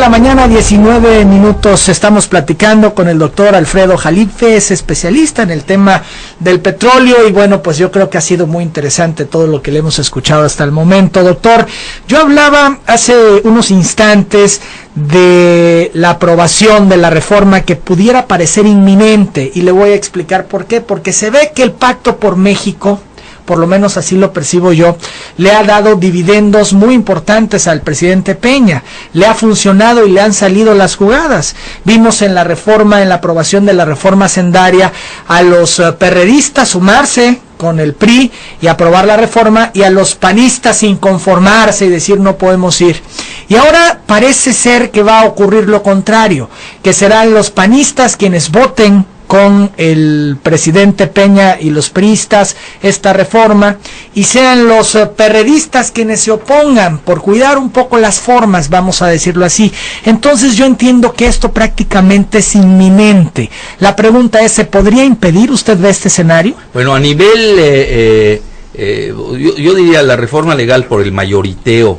la mañana, 19 minutos. Estamos platicando con el doctor Alfredo Jalife, es especialista en el tema del petróleo y bueno, pues yo creo que ha sido muy interesante todo lo que le hemos escuchado hasta el momento. Doctor, yo hablaba hace unos instantes de la aprobación de la reforma que pudiera parecer inminente y le voy a explicar por qué. Porque se ve que el Pacto por México, por lo menos así lo percibo yo, le ha dado dividendos muy importantes al presidente Peña, le ha funcionado y le han salido las jugadas. Vimos en la reforma, en la aprobación de la reforma hacendaria, a los perredistas sumarse con el PRI y aprobar la reforma, y a los panistas inconformarse y decir no podemos ir. Y ahora parece ser que va a ocurrir lo contrario, que serán los panistas quienes voten con el presidente Peña y los priistas esta reforma, y sean los perredistas quienes se opongan por cuidar un poco las formas, vamos a decirlo así. Entonces yo entiendo que esto prácticamente es inminente. La pregunta es, ¿se podría impedir? ¿Usted ve este escenario? Bueno, a nivel, yo diría la reforma legal por el mayoriteo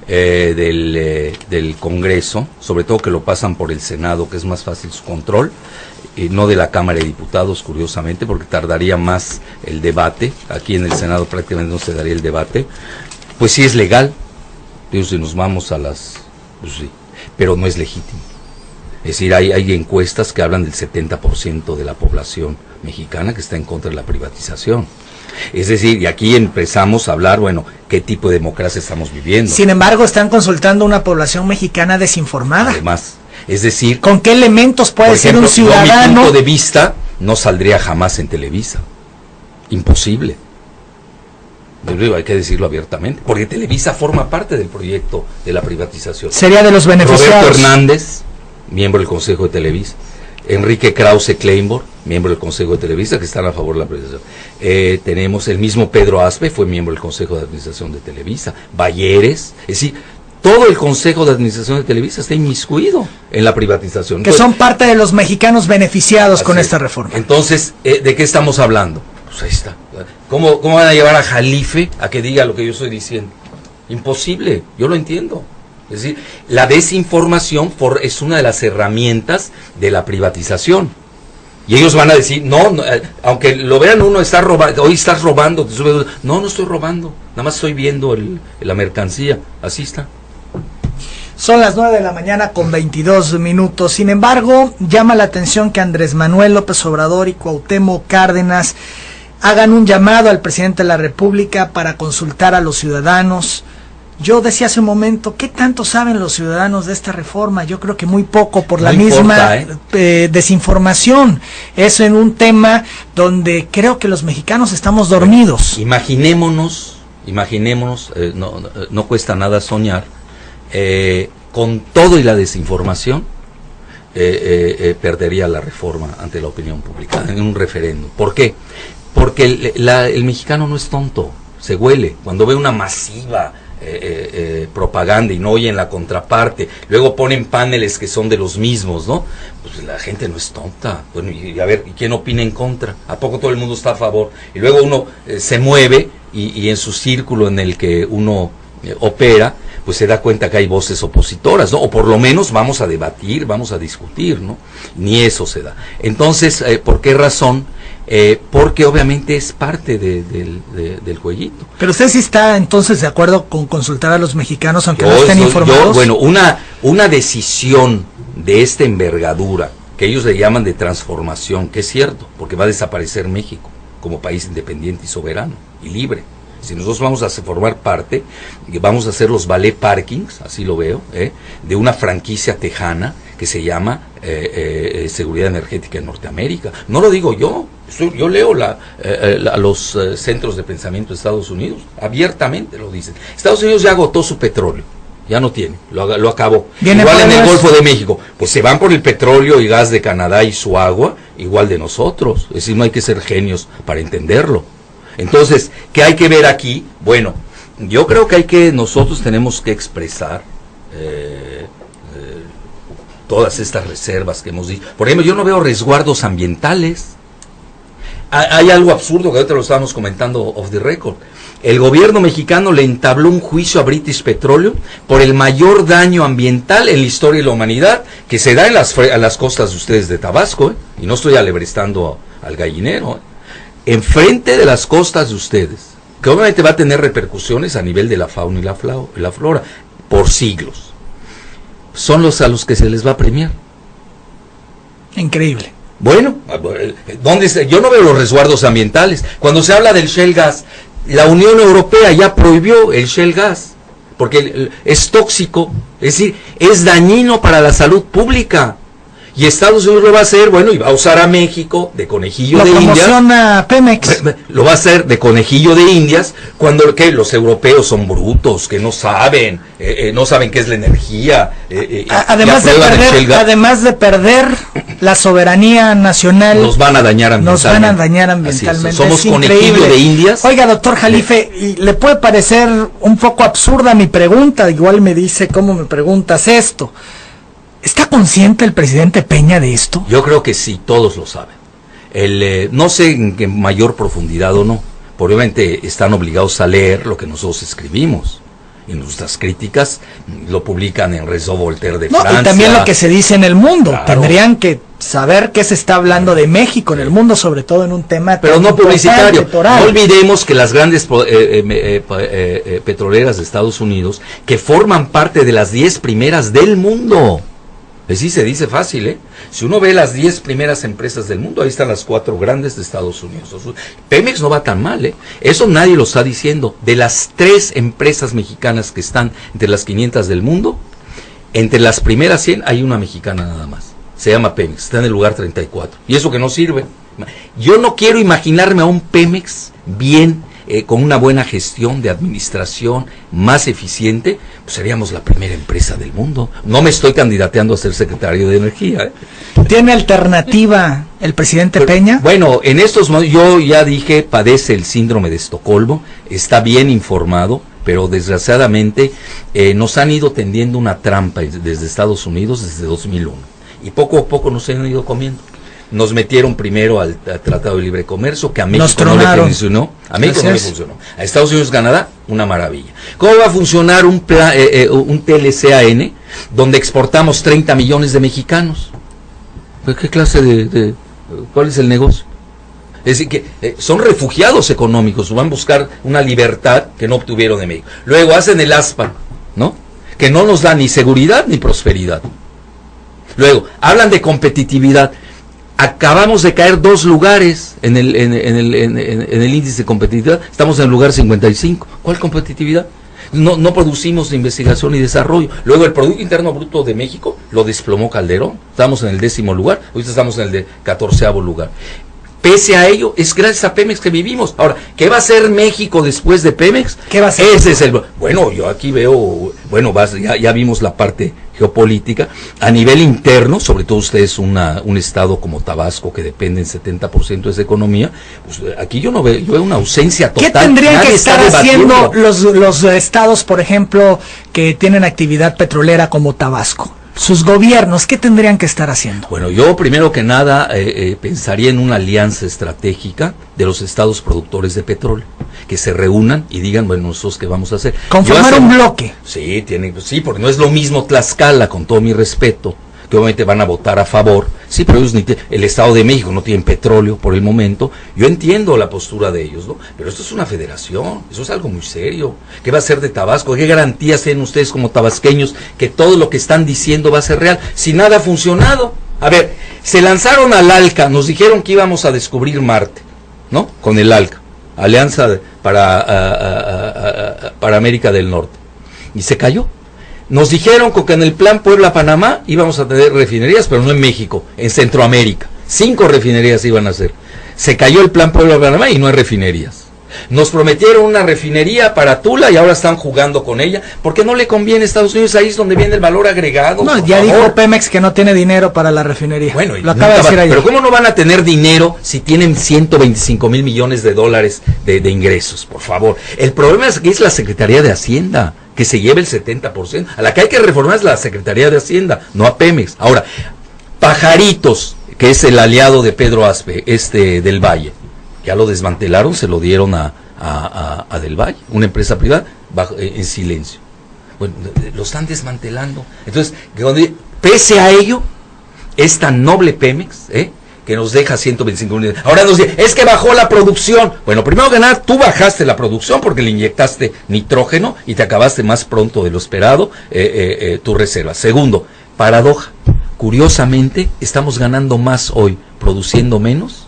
del Congreso, sobre todo que lo pasan por el Senado, que es más fácil su control, no de la Cámara de Diputados, curiosamente, porque tardaría más el debate. Aquí en el Senado prácticamente no se daría el debate. Pues sí es legal, digo, si nos vamos a las... pues sí, pero no es legítimo. Es decir, hay encuestas que hablan del 70% de la población mexicana que está en contra de la privatización. Es decir, y aquí empezamos a hablar, bueno, ¿qué tipo de democracia estamos viviendo? Sin embargo, están consultando a una población mexicana desinformada. Además, es decir, ¿con qué elementos puede ser un ciudadano? Mi punto de vista no saldría jamás en Televisa. Imposible. Hay que decirlo abiertamente, porque Televisa forma parte del proyecto de la privatización. Sería de los beneficiados. Roberto Hernández, miembro del Consejo de Televisa. Enrique Krause Kleinborg, miembro del Consejo de Televisa, que están a favor de la privatización. Tenemos el mismo Pedro Aspe, fue miembro del Consejo de Administración de Televisa. Balleres, es decir, todo el Consejo de Administración de Televisa está inmiscuido en la privatización. Que son parte de los mexicanos beneficiados con esta reforma. Entonces, ¿de qué estamos hablando? Pues ahí está. ¿Cómo van a llevar a Jalife a que diga lo que yo estoy diciendo? Imposible, yo lo entiendo. Es decir, la desinformación es una de las herramientas de la privatización. Y ellos van a decir, no, aunque lo vean uno, está robando, hoy estás robando. No estoy robando, nada más estoy viendo la mercancía, así está. Son las 9 de la mañana con 22 minutos. Sin embargo, llama la atención que Andrés Manuel López Obrador y Cuauhtémoc Cárdenas hagan un llamado al presidente de la República para consultar a los ciudadanos. Yo decía hace un momento, ¿qué tanto saben los ciudadanos de esta reforma? Yo creo que muy poco por la misma desinformación. Es en un tema donde creo que los mexicanos estamos dormidos. Imaginémonos, no cuesta nada soñar, con todo y la desinformación, perdería la reforma ante la opinión pública en un referéndum. ¿Por qué? Porque el mexicano no es tonto, se huele. Cuando ve una masiva propaganda y no oyen la contraparte, luego ponen paneles que son de los mismos, ¿no? Pues la gente no es tonta. Bueno, y a ver, ¿y quién opina en contra? ¿A poco todo el mundo está a favor? Y luego uno se mueve y en su círculo en el que uno opera, pues se da cuenta que hay voces opositoras, ¿no? O por lo menos vamos a debatir, vamos a discutir, ¿no? Ni eso se da. Entonces, ¿por qué razón? Porque obviamente es parte del jueguito. Pero usted sí está entonces de acuerdo con consultar a los mexicanos aunque no estén informados. Bueno, una decisión de esta envergadura, que ellos le llaman de transformación, que es cierto, porque va a desaparecer México como país independiente y soberano y libre. Si nosotros vamos a formar parte, vamos a hacer los ballet parkings, así lo veo, de una franquicia tejana que se llama Seguridad Energética en Norteamérica. No lo digo yo, yo leo a los centros de pensamiento de Estados Unidos, abiertamente lo dicen. Estados Unidos ya agotó su petróleo, ya no tiene, lo acabó. Igual en el Golfo de México, pues se van por el petróleo y gas de Canadá y su agua, igual de nosotros. Es decir, no hay que ser genios para entenderlo. Entonces, ¿qué hay que ver aquí? Bueno, yo creo que nosotros tenemos que expresar todas estas reservas que hemos dicho. Por ejemplo, yo no veo resguardos ambientales. Hay algo absurdo que ahorita lo estábamos comentando off the record. el gobierno mexicano le entabló un juicio a British Petroleum por el mayor daño ambiental en la historia de la humanidad que se da en las costas de ustedes de Tabasco, y no estoy alebrestando al gallinero, enfrente de las costas de ustedes, que obviamente va a tener repercusiones a nivel de la fauna y la flora por siglos. Son los a los que se les va a premiar. Increíble. Bueno, yo no veo los resguardos ambientales. Cuando se habla del shale gas, la Unión Europea ya prohibió el shale gas, porque es tóxico, es decir, es dañino para la salud pública. Y Estados Unidos lo va a hacer, bueno, y va a usar a México de conejillo de Indias. Lo promociona Pemex. Lo va a hacer de conejillo de Indias, cuando que los europeos son brutos, que no saben qué es la energía. Además de perder la soberanía nacional, nos van a dañar ambientalmente. Somos conejillo de Indias. Oiga, doctor Jalife, y le puede parecer un poco absurda mi pregunta, igual me dice cómo me preguntas esto. ¿Está consciente el presidente Peña de esto? Yo creo que sí, todos lo saben. No sé en qué mayor profundidad o no. Obviamente están obligados a leer lo que nosotros escribimos. Y nuestras críticas lo publican en Réseau Voltaire de Francia. Y también lo que se dice en el mundo. Claro. Tendrían que saber qué se está hablando de México en el mundo, sobre todo en un tema pero no publicitario. No olvidemos que las grandes petroleras de Estados Unidos, que forman parte de las 10 primeras del mundo. Sí se dice fácil, ¿eh? Si uno ve las 10 primeras empresas del mundo, ahí están las 4 grandes de Estados Unidos. Pemex no va tan mal, ¿eh? Eso nadie lo está diciendo. De las 3 empresas mexicanas que están entre las 500 del mundo, entre las primeras 100 hay una mexicana nada más. Se llama Pemex, está en el lugar 34. Y eso que no sirve. Yo no quiero imaginarme a un Pemex bien, con una buena gestión de administración más eficiente, pues seríamos la primera empresa del mundo. No me estoy candidateando a ser secretario de Energía, ¿eh? ¿Tiene alternativa el presidente Peña? Bueno, en estos momentos, yo ya dije, padece el síndrome de Estocolmo, está bien informado, pero desgraciadamente nos han ido tendiendo una trampa desde Estados Unidos desde 2001, y poco a poco nos han ido comiendo. Nos metieron primero al Tratado de Libre Comercio, que a México no le funcionó. A México no le funcionó. A Estados Unidos, Canadá, una maravilla. ¿Cómo va a funcionar un TLCAN donde exportamos 30 millones de mexicanos? ¿Qué clase cuál es el negocio? Es decir, que son refugiados económicos, van a buscar una libertad que no obtuvieron de México. Luego hacen el ASPA, ¿no? Que no nos da ni seguridad ni prosperidad. Luego, hablan de competitividad. Acabamos de caer 2 lugares en el índice de competitividad. Estamos en el lugar 55. ¿Cuál competitividad? No producimos investigación y desarrollo. Luego el Producto Interno Bruto de México lo desplomó Calderón. Estamos en el 10º lugar. Ahorita estamos en el 14º lugar. Pese a ello, es gracias a Pemex que vivimos. Ahora, ¿qué va a hacer México después de Pemex? ¿Qué va a hacer? Ese es bueno, yo aquí veo, ya vimos la parte geopolítica. A nivel interno, sobre todo ustedes un estado como Tabasco, que depende en 70% de esa economía, pues aquí yo veo una ausencia total. ¿Qué tendrían que estar haciendo los estados, por ejemplo, que tienen actividad petrolera como Tabasco? Sus gobiernos, ¿qué tendrían que estar haciendo? Bueno, yo primero que nada pensaría en una alianza estratégica de los estados productores de petróleo, que se reúnan y digan, bueno, nosotros qué vamos a hacer. Conformar un bloque. Sí, porque no es lo mismo Tlaxcala, con todo mi respeto, que obviamente van a votar a favor. Sí, pero ellos el Estado de México no tienen petróleo por el momento. Yo entiendo la postura de ellos, ¿no? Pero esto es una federación, eso es algo muy serio. ¿Qué va a ser de Tabasco? ¿Qué garantías tienen ustedes como tabasqueños que todo lo que están diciendo va a ser real? Si nada ha funcionado. A ver, se lanzaron al ALCA, nos dijeron que íbamos a descubrir Marte, ¿no? Con el ALCA, Alianza para América del Norte. Y se cayó. Nos dijeron que en el plan Puebla-Panamá íbamos a tener refinerías, pero no en México, en Centroamérica. 5 refinerías iban a hacer. Se cayó el plan Puebla-Panamá y no hay refinerías. Nos prometieron una refinería para Tula y ahora están jugando con ella. ¿Por qué no le conviene a Estados Unidos? Ahí es donde viene el valor agregado. No, ya dijo Pemex que no tiene dinero para la refinería. Bueno, lo acaba de decir ayer. Pero ¿cómo no van a tener dinero si tienen 125 mil millones de dólares de ingresos? Por favor. El problema es que es la Secretaría de Hacienda, que se lleve el 70%. A la que hay que reformar es la Secretaría de Hacienda, no a Pemex. Ahora, Pajaritos, que es el aliado de Pedro Aspe, del Valle, ya lo desmantelaron, se lo dieron a a Del Valle, una empresa privada, en silencio. Bueno, lo están desmantelando. Entonces, pese a ello, es tan noble Pemex, que nos deja 125 unidades. Ahora nos dice, es que bajó la producción. Bueno, primero que nada, tú bajaste la producción porque le inyectaste nitrógeno y te acabaste más pronto de lo esperado tu reserva. Segundo, paradoja. Curiosamente, estamos ganando más hoy produciendo menos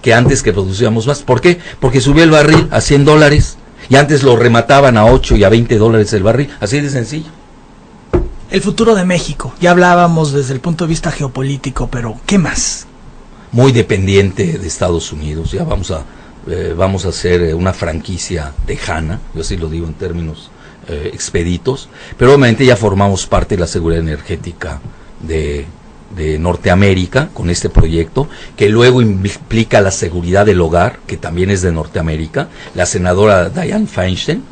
que antes que producíamos más. ¿Por qué? Porque subió el barril a $100 y antes lo remataban a 8 y a $20 el barril. Así de sencillo. El futuro de México. Ya hablábamos desde el punto de vista geopolítico, pero ¿qué más? Muy dependiente de Estados Unidos. Ya vamos a hacer una franquicia tejana, yo así lo digo en términos expeditos, pero obviamente ya formamos parte de la seguridad energética de Norteamérica con este proyecto, que luego implica la seguridad del hogar, que también es de Norteamérica. La senadora Dianne Feinstein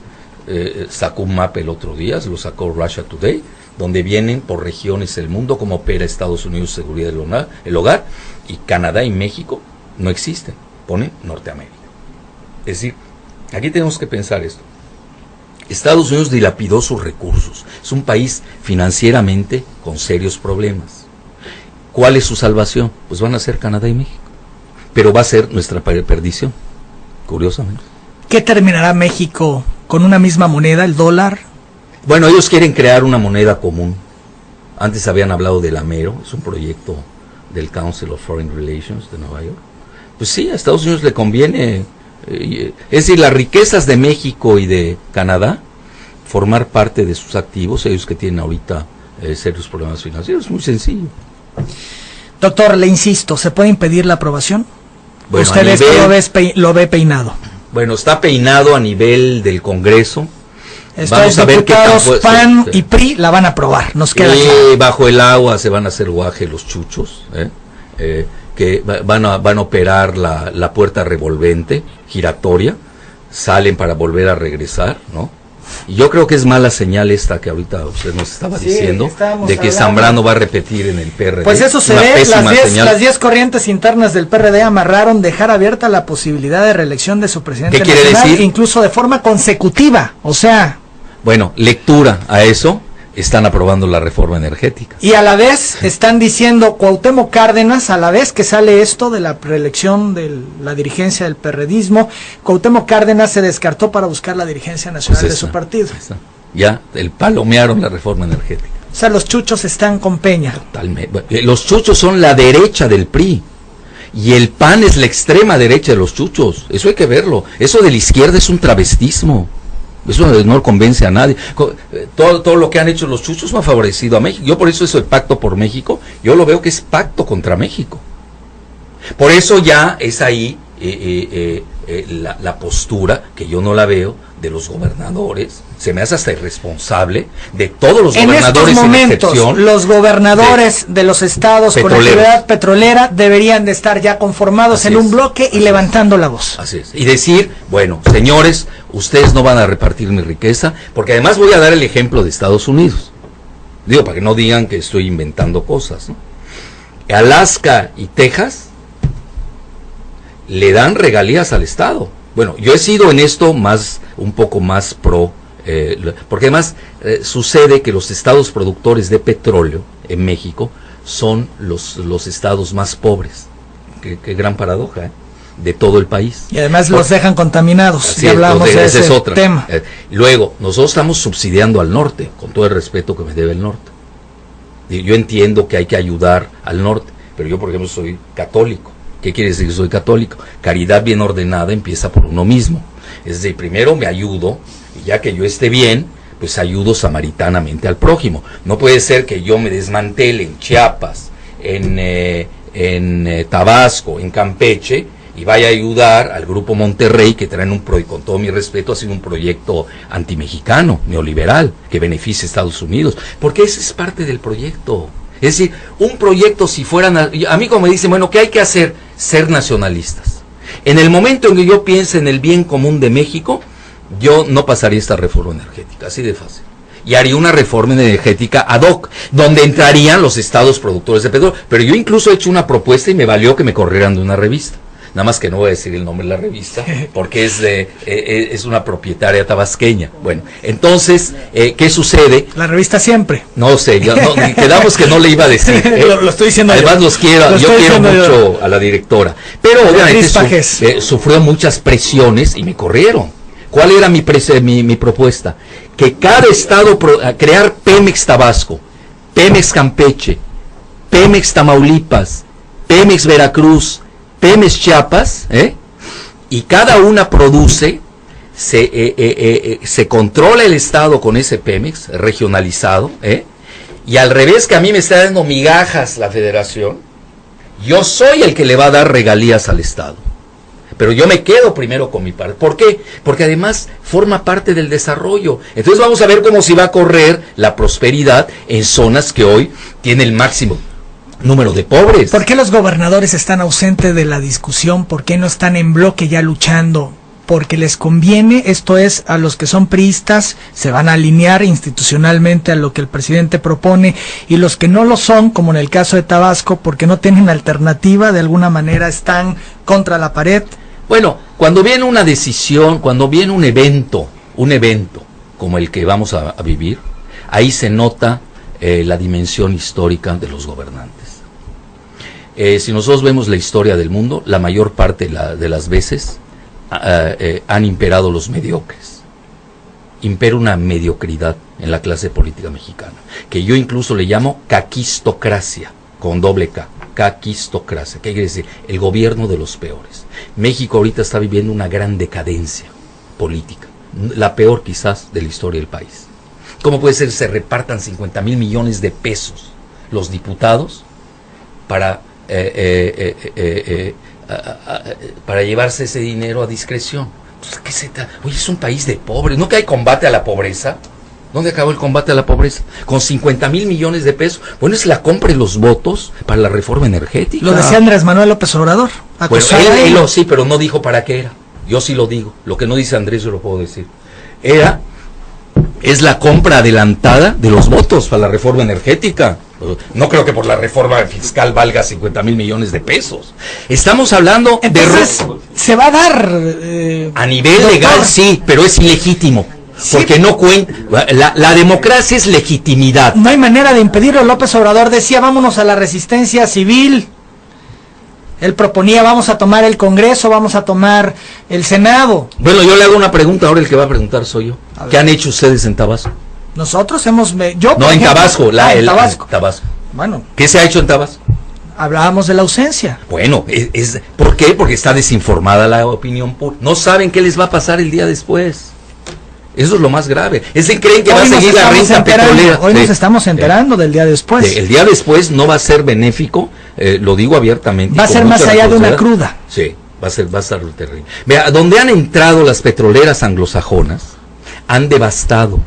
sacó un mapa el otro día, lo sacó Russia Today, donde vienen por regiones el mundo, cómo opera Estados Unidos seguridad del hogar, y Canadá y México no existen, pone Norteamérica. Es decir, aquí tenemos que pensar esto. Estados Unidos dilapidó sus recursos, es un país financieramente con serios problemas. ¿Cuál es su salvación? Pues van a ser Canadá y México, pero va a ser nuestra perdición, curiosamente. ¿Qué terminará México con una misma moneda, el dólar? Bueno, ellos quieren crear una moneda común. Antes habían hablado del AMERO, es un proyecto del Council of Foreign Relations de Nueva York. Pues sí, a Estados Unidos le conviene, es decir, las riquezas de México y de Canadá, formar parte de sus activos, ellos que tienen ahorita serios problemas financieros, es muy sencillo. Doctor, le insisto, ¿se puede impedir la aprobación? Bueno, ¿Usted lo ve peinado? Bueno, está peinado a nivel del Congreso. Vamos a ver qué PAN y PRI la van a aprobar, nos queda claro. Bajo el agua se van a hacer guaje los chuchos, que van a operar la puerta revolvente, giratoria, salen para volver a regresar, ¿no? Y yo creo que es mala señal esta que ahorita usted nos estaba diciendo, de que Zambrano va a repetir en el PRD. Pues eso se ve, las 10 corrientes internas del PRD amarraron dejar abierta la posibilidad de reelección de su presidente nacional. ¿Qué quiere decir? Incluso de forma consecutiva, o sea... Bueno, lectura a eso, están aprobando la reforma energética. Y a la vez están diciendo Cuauhtémoc Cárdenas, a la vez que sale esto de la reelección de la dirigencia del perredismo, Cuauhtémoc Cárdenas se descartó para buscar la dirigencia nacional de su partido. Ya, palomearon la reforma energética. O sea, los chuchos están con Peña. Totalmente. Los chuchos son la derecha del PRI. Y el PAN es la extrema derecha de los chuchos. Eso hay que verlo. Eso de la izquierda es un travestismo. Eso no convence a nadie. Todo lo que han hecho los chuchos no ha favorecido a México. Yo por eso el pacto por México, yo lo veo que es pacto contra México. Por eso ya es ahí la postura, que yo no la veo, de los gobernadores. Se me hace hasta irresponsable de todos los gobernadores. En estos momentos, los gobernadores de los estados con actividad petrolera deberían de estar ya conformados en un bloque y levantando la voz. Así es. Y decir, bueno, señores, ustedes no van a repartir mi riqueza, porque además voy a dar el ejemplo de Estados Unidos. Digo, para que no digan que estoy inventando cosas, ¿no? Alaska y Texas le dan regalías al Estado. Bueno, yo he sido en esto un poco más pro, porque además sucede que los estados productores de petróleo en México son los estados más pobres. Qué gran paradoja, de todo el país. Y además los dejan contaminados, ya hablamos de ese tema. Luego, nosotros estamos subsidiando al norte, con todo el respeto que me debe el norte. Yo entiendo que hay que ayudar al norte, pero yo, por ejemplo, soy católico. ¿Qué quiere decir que soy católico? Caridad bien ordenada empieza por uno mismo. Es decir, primero me ayudo, y ya que yo esté bien, pues ayudo samaritanamente al prójimo. No puede ser que yo me desmantele en Chiapas, en Tabasco, en Campeche, y vaya a ayudar al Grupo Monterrey, que traen con todo mi respeto, ha sido un proyecto antimexicano, neoliberal, que beneficia a Estados Unidos, porque ese es parte del proyecto. Es decir, un proyecto, si fueran, a mí como me dicen, bueno, ¿qué hay que hacer? Ser nacionalistas. En el momento en que yo piense en el bien común de México, yo no pasaría esta reforma energética, así de fácil. Y haría una reforma energética ad hoc, donde entrarían los estados productores de petróleo. Pero yo incluso he hecho una propuesta y me valió que me corrieran de una revista. nada más que no voy a decir el nombre de la revista, porque es una propietaria tabasqueña. Bueno, entonces, ¿qué sucede? La revista Siempre. No sé, quedamos que no le iba a decir. Lo estoy diciendo además yo. yo quiero mucho a la directora, pero obviamente sufrió muchas presiones y me corrieron. ¿Cuál era mi propuesta? Que cada estado crear Pemex Tabasco, Pemex Campeche, Pemex Tamaulipas, Pemex Veracruz, Pemex Chiapas, y cada una produce, se controla el estado con ese Pemex regionalizado, y al revés que a mí me está dando migajas la federación, yo soy el que le va a dar regalías al estado. Pero yo me quedo primero con mi parte. ¿Por qué? Porque además forma parte del desarrollo. Entonces vamos a ver cómo se va a correr la prosperidad en zonas que hoy tienen el máximo número de pobres. ¿Por qué los gobernadores están ausentes de la discusión? ¿Por qué no están en bloque ya luchando? Porque les conviene, esto es, a los que son priistas, se van a alinear institucionalmente a lo que el presidente propone, y los que no lo son, como en el caso de Tabasco, porque no tienen alternativa, de alguna manera están contra la pared. Bueno, cuando viene una decisión, cuando viene un evento como el que vamos a vivir, ahí se nota la dimensión histórica de los gobernantes. Si nosotros vemos la historia del mundo, la mayor parte de las veces han imperado los mediocres. Impera una mediocridad en la clase política mexicana, que yo incluso le llamo caquistocracia, con doble K, caquistocracia. ¿Qué quiere decir? El gobierno de los peores. México ahorita está viviendo una gran decadencia política, la peor quizás de la historia del país. ¿Cómo puede ser que se repartan 50,000 millones de pesos los diputados para llevarse ese dinero a discreción? Pues, oye, es un país de pobres. ¿No que hay combate a la pobreza? ¿Dónde acabó el combate a la pobreza? Con 50,000 millones de pesos. Bueno, es la compra de los votos para la reforma energética. Lo decía Andrés Manuel López Obrador. Pues él sí, pero no dijo para qué era. Yo sí lo digo. Lo que no dice Andrés yo lo puedo decir. Es la compra adelantada de los votos para la reforma energética. No creo que por la reforma fiscal valga 50,000 millones de pesos. Estamos hablando se va a dar a nivel legal, sí, pero es ilegítimo. Sí, porque no cuenta. La democracia es legitimidad. No hay manera de impedirlo. López Obrador decía, vámonos a la resistencia civil. Él proponía, vamos a tomar el Congreso, vamos a tomar el Senado. Bueno, yo le hago una pregunta, ahora el que va a preguntar soy yo. ¿Qué han hecho ustedes en Tabasco? Nosotros hemos... No, en Tabasco. Tabasco. Bueno. ¿Qué se ha hecho en Tabasco? Hablábamos de la ausencia. Bueno, ¿por qué? Porque está desinformada la opinión pública. No saben qué les va a pasar el día después. Eso es lo más grave. Creen que va a seguir la renta petrolera. Hoy nos estamos enterando del día después. El día después no va a ser benéfico, lo digo abiertamente. Va a ser más allá de una cruda. Sí, va a ser terrible. Vea, donde han entrado las petroleras anglosajonas, han devastado.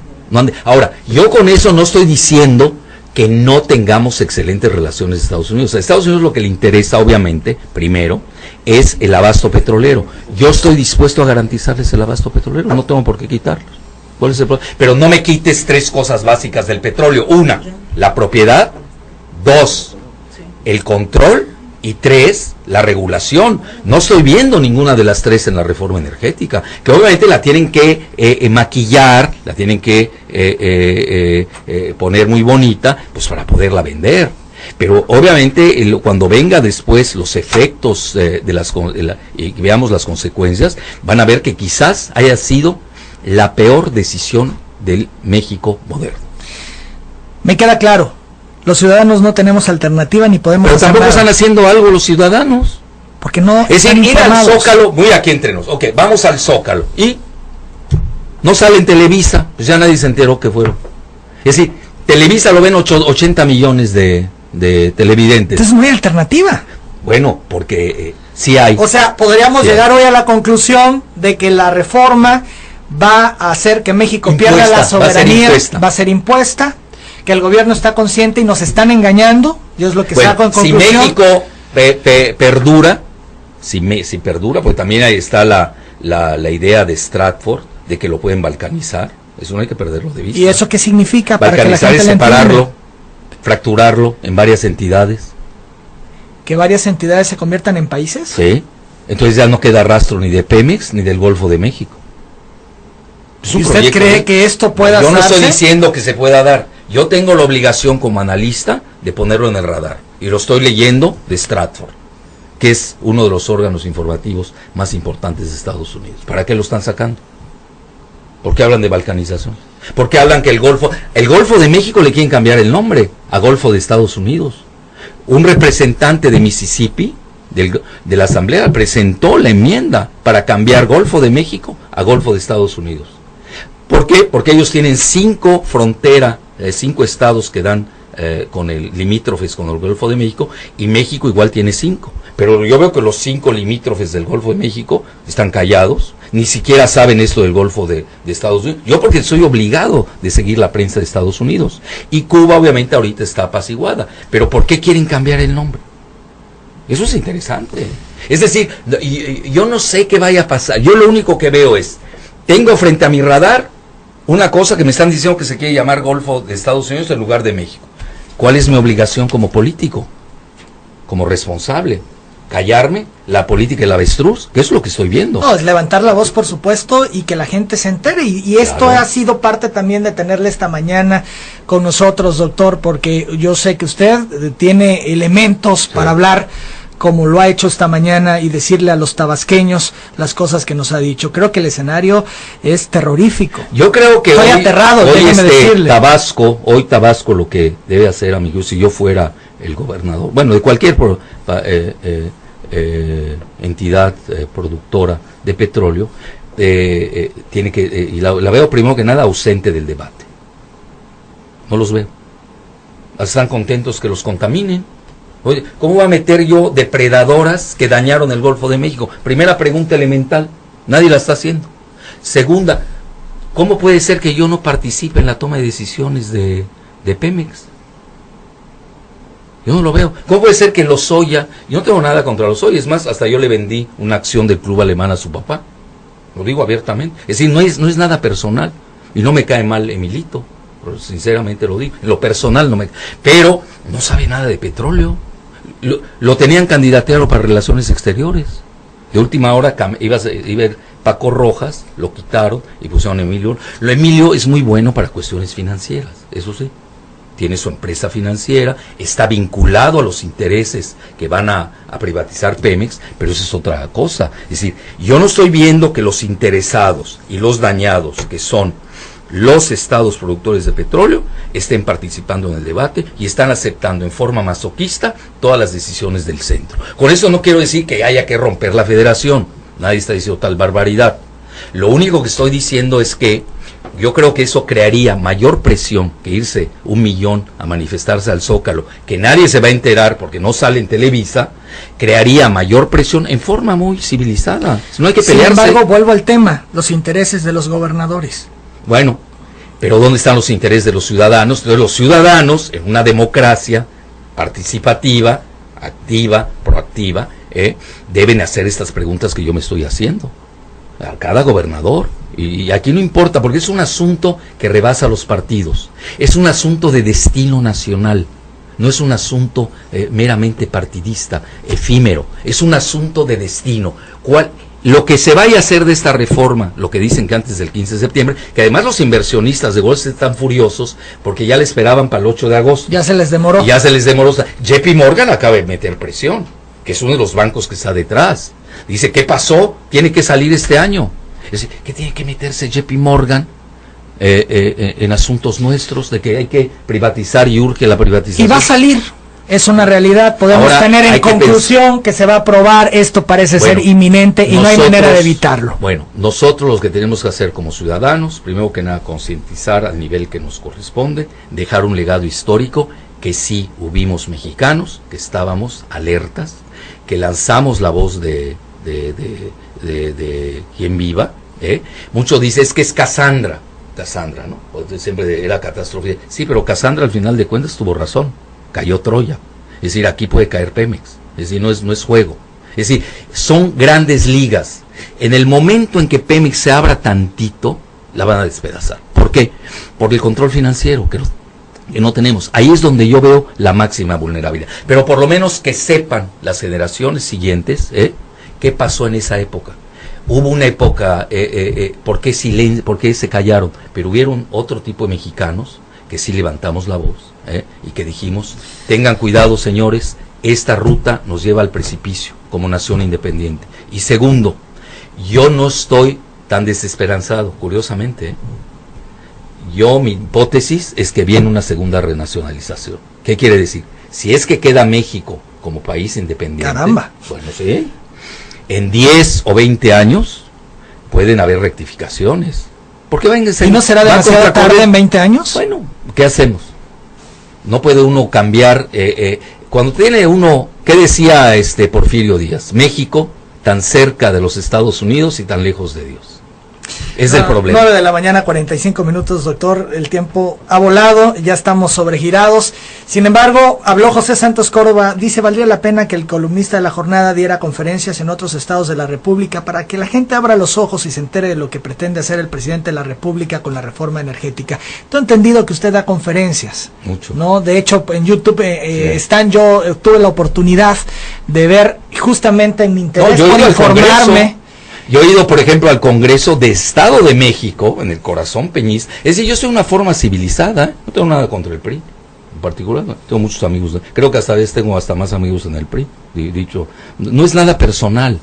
Ahora, yo con eso no estoy diciendo que no tengamos excelentes relaciones con Estados Unidos. A Estados Unidos lo que le interesa, obviamente, primero, es el abasto petrolero. Yo estoy dispuesto a garantizarles el abasto petrolero, no tengo por qué quitarlos. ¿Cuál es el problema? Pero no me quites 3 cosas básicas del petróleo. 1, la propiedad. 2, el control. Y 3, la regulación. No estoy viendo ninguna de las 3 en la reforma energética, que obviamente la tienen que maquillar, la tienen que poner muy bonita, pues para poderla vender. Pero obviamente cuando venga después los efectos y veamos las consecuencias, van a ver que quizás haya sido la peor decisión del México moderno. Me queda claro, los ciudadanos no tenemos alternativa ni podemos Pero hacer tampoco nada. están haciendo algo los ciudadanos. Porque no es decir, ir al Zócalo, muy aquí entre nos, ok, vamos al Zócalo, y no sale en Televisa, pues ya nadie se enteró que fueron. Es decir, Televisa lo ven 80 millones de televidentes. Entonces no hay alternativa. Bueno, porque sí hay. O sea, podríamos llegar hoy a la conclusión de que la reforma va a hacer que México pierda la soberanía, va a ser impuesta, que el gobierno está consciente y nos están engañando, y es lo que saco en conclusión. Si México perdura, si perdura, pues también ahí está la idea de Stratford, de que lo pueden balcanizar, eso no hay que perderlo de vista. ¿Y eso qué significa? Balcanizar para que la gente es separarlo, fracturarlo en varias entidades. ¿Que varias entidades se conviertan en países? Sí, Entonces ya no queda rastro ni de Pemex ni del Golfo de México. Es un ¿Y usted proyecto, cree que esto pueda Yo no hacerse? estoy diciendo que se pueda dar. Yo tengo la obligación como analista de ponerlo en el radar. Y lo estoy leyendo de Stratford, que es uno de los órganos informativos más importantes de Estados Unidos. ¿Para qué lo están sacando? ¿Por qué hablan de balcanización? ¿Por qué hablan que el Golfo de México le quieren cambiar el nombre a Golfo de Estados Unidos? Un representante de Mississippi, de la Asamblea, presentó la enmienda para cambiar Golfo de México a Golfo de Estados Unidos. ¿Por qué? Porque ellos tienen 5 fronteras, 5 estados que dan con el limítrofes con el Golfo de México, y México igual tiene 5. Pero yo veo que los 5 limítrofes del Golfo de México están callados, ni siquiera saben esto del Golfo de Estados Unidos. Yo porque soy obligado de seguir la prensa de Estados Unidos. Y Cuba obviamente ahorita está apaciguada. Pero ¿por qué quieren cambiar el nombre? Eso es interesante. Es decir, yo no sé qué vaya a pasar. Yo lo único que veo es, tengo frente a mi radar una cosa que me están diciendo que se quiere llamar Golfo de Estados Unidos en lugar de México. ¿Cuál es mi obligación como político? Como responsable. ¿Callarme? ¿La política del avestruz? ¿Qué es lo que estoy viendo? No, es levantar la voz, por supuesto, y que la gente se entere. Y esto Claro. ha sido parte también de tenerle esta mañana con nosotros, doctor, porque yo sé que usted tiene elementos para hablar como lo ha hecho esta mañana y decirle a los tabasqueños las cosas que nos ha dicho. Creo que el escenario es terrorífico. Yo creo que Estoy aterrado, déjeme decirle. Tabasco lo que debe hacer, amigos, si yo fuera el gobernador, bueno, de cualquier entidad productora de petróleo, tiene que, y la veo primero que nada ausente del debate. No los veo. Están contentos que los contaminen. Oye, ¿cómo va a meter yo depredadoras que dañaron el Golfo de México? Primera pregunta elemental, nadie la está haciendo. Segunda, ¿cómo puede ser que yo no participe en la toma de decisiones de Pemex? Yo no lo veo. ¿Cómo puede ser que Lozoya, yo no tengo nada contra Lozoya, es más, hasta yo le vendí una acción del club alemán a su papá, lo digo abiertamente, es decir, no es nada personal, y no me cae mal Emilito, pero sinceramente lo digo, en lo personal no me, pero no sabe nada de petróleo. Lo tenían candidateado para relaciones exteriores, de última hora iba a ir Paco Rojas, lo quitaron y pusieron a Emilio. Emilio es muy bueno para cuestiones financieras, eso sí, tiene su empresa financiera, está vinculado a los intereses que van a privatizar Pemex, pero eso es otra cosa. Es decir, yo no estoy viendo que los interesados y los dañados, que son los estados productores de petróleo, estén participando en el debate y están aceptando en forma masoquista todas las decisiones del centro. Con eso no quiero decir que haya que romper la federación, nadie está diciendo tal barbaridad. Lo único que estoy diciendo es que yo creo que eso crearía mayor presión que irse 1 millón a manifestarse al Zócalo, que nadie se va a enterar porque no sale en Televisa, crearía mayor presión en forma muy civilizada. No hay que pelearse. Sin embargo, vuelvo al tema, los intereses de los gobernadores. Bueno, pero ¿dónde están los intereses de los ciudadanos? Entonces los ciudadanos, en una democracia participativa, activa, proactiva, deben hacer estas preguntas que yo me estoy haciendo a cada gobernador. Y aquí no importa, porque es un asunto que rebasa los partidos. Es un asunto de destino nacional. No es un asunto meramente partidista, efímero. Es un asunto de destino. Lo que se vaya a hacer de esta reforma, lo que dicen que antes del 15 de septiembre, que además los inversionistas de Wall Street están furiosos porque ya le esperaban para el 8 de agosto. Ya se les demoró. Ya se les demoró. JP Morgan acaba de meter presión, que es uno de los bancos que está detrás. Dice, ¿qué pasó? Tiene que salir este año. Es decir, ¿qué tiene que meterse JP Morgan en asuntos nuestros, de que hay que privatizar y urge la privatización? Y va a salir, es una realidad. Podemos Ahora, tener en conclusión que se va a aprobar, esto parece ser inminente y no hay manera de evitarlo. Bueno, nosotros lo que tenemos que hacer como ciudadanos, primero que nada concientizar al nivel que nos corresponde, dejar un legado histórico, que sí hubimos mexicanos, que estábamos alertas, que lanzamos la voz de quien viva. Muchos dicen, es que es Cassandra, ¿no? Siempre era catástrofe. Sí, pero Cassandra al final de cuentas tuvo razón, cayó Troya. Es decir, aquí puede caer Pemex. Es decir, no es juego. Es decir, son grandes ligas. En el momento en que Pemex se abra tantito, la van a despedazar. ¿Por qué? Por el control financiero que no tenemos. Ahí es donde yo veo la máxima vulnerabilidad. Pero por lo menos que sepan las generaciones siguientes, ¿Qué pasó en esa época? Hubo una época, ¿por qué se callaron? Pero hubieron otro tipo de mexicanos que sí levantamos la voz, y que dijimos, tengan cuidado, señores, esta ruta nos lleva al precipicio como nación independiente. Y segundo, yo no estoy tan desesperanzado, curiosamente. Mi hipótesis es que viene una segunda renacionalización. ¿Qué quiere decir? Si es que queda México como país independiente, caramba, bueno, sí, en 10 o 20 años pueden haber rectificaciones. ¿Por qué ¿Y no será demasiado tarde en 20 años? Bueno, ¿qué hacemos? No puede uno cambiar. Cuando tiene uno, ¿qué decía Porfirio Díaz? México tan cerca de los Estados Unidos y tan lejos de Dios. Es el problema. 9 de la mañana, 45 minutos, doctor. El tiempo ha volado, ya estamos sobregirados. Sin embargo, habló José Santos Córdoba. Dice, valdría la pena que el columnista de la jornada diera conferencias en otros estados de la República para que la gente abra los ojos y se entere de lo que pretende hacer el presidente de la República con la reforma energética. Tengo entendido que usted da conferencias. Mucho. ¿No? De hecho, en YouTube están, yo tuve la oportunidad de ver justamente en mi interés por informarme. Yo he ido, por ejemplo, al Congreso de Estado de México, en el corazón Peñís. Es decir, yo soy una forma civilizada, no tengo nada contra el PRI, en particular, no, tengo muchos amigos, creo que hasta vez tengo hasta más amigos en el PRI, dicho, no es nada personal.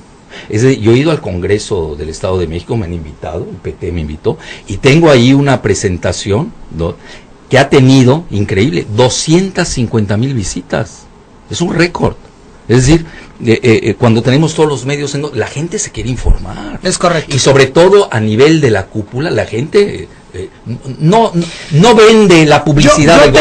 Es decir, yo he ido al Congreso del Estado de México, me han invitado, el PT me invitó, y tengo ahí una presentación, ¿no?, que ha tenido, increíble, 250,000 visitas. Es un récord. Es decir, cuando tenemos todos los medios, la gente se quiere informar. Es correcto. Y sobre todo a nivel de la cúpula, la gente no vende la publicidad.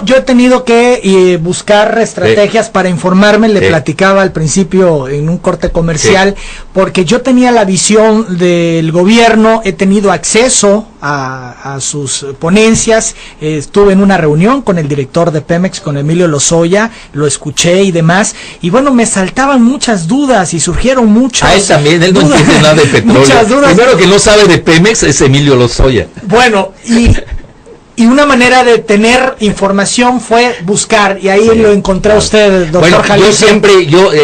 Yo he tenido que buscar estrategias para informarme. Le platicaba al principio en un corte comercial, porque yo tenía la visión del gobierno, he tenido acceso a sus ponencias, estuve en una reunión con el director de Pemex, con Emilio Lozoya, lo escuché y demás, y bueno, me saltaban muchas dudas y surgieron muchas. A él también, él no entiende nada de petróleo. Muchas dudas. Primero que no sabe de Pemex es Emilio Lozoya. Bueno, y una manera de tener información fue buscar, y ahí lo encontré a usted, doctor Jalife.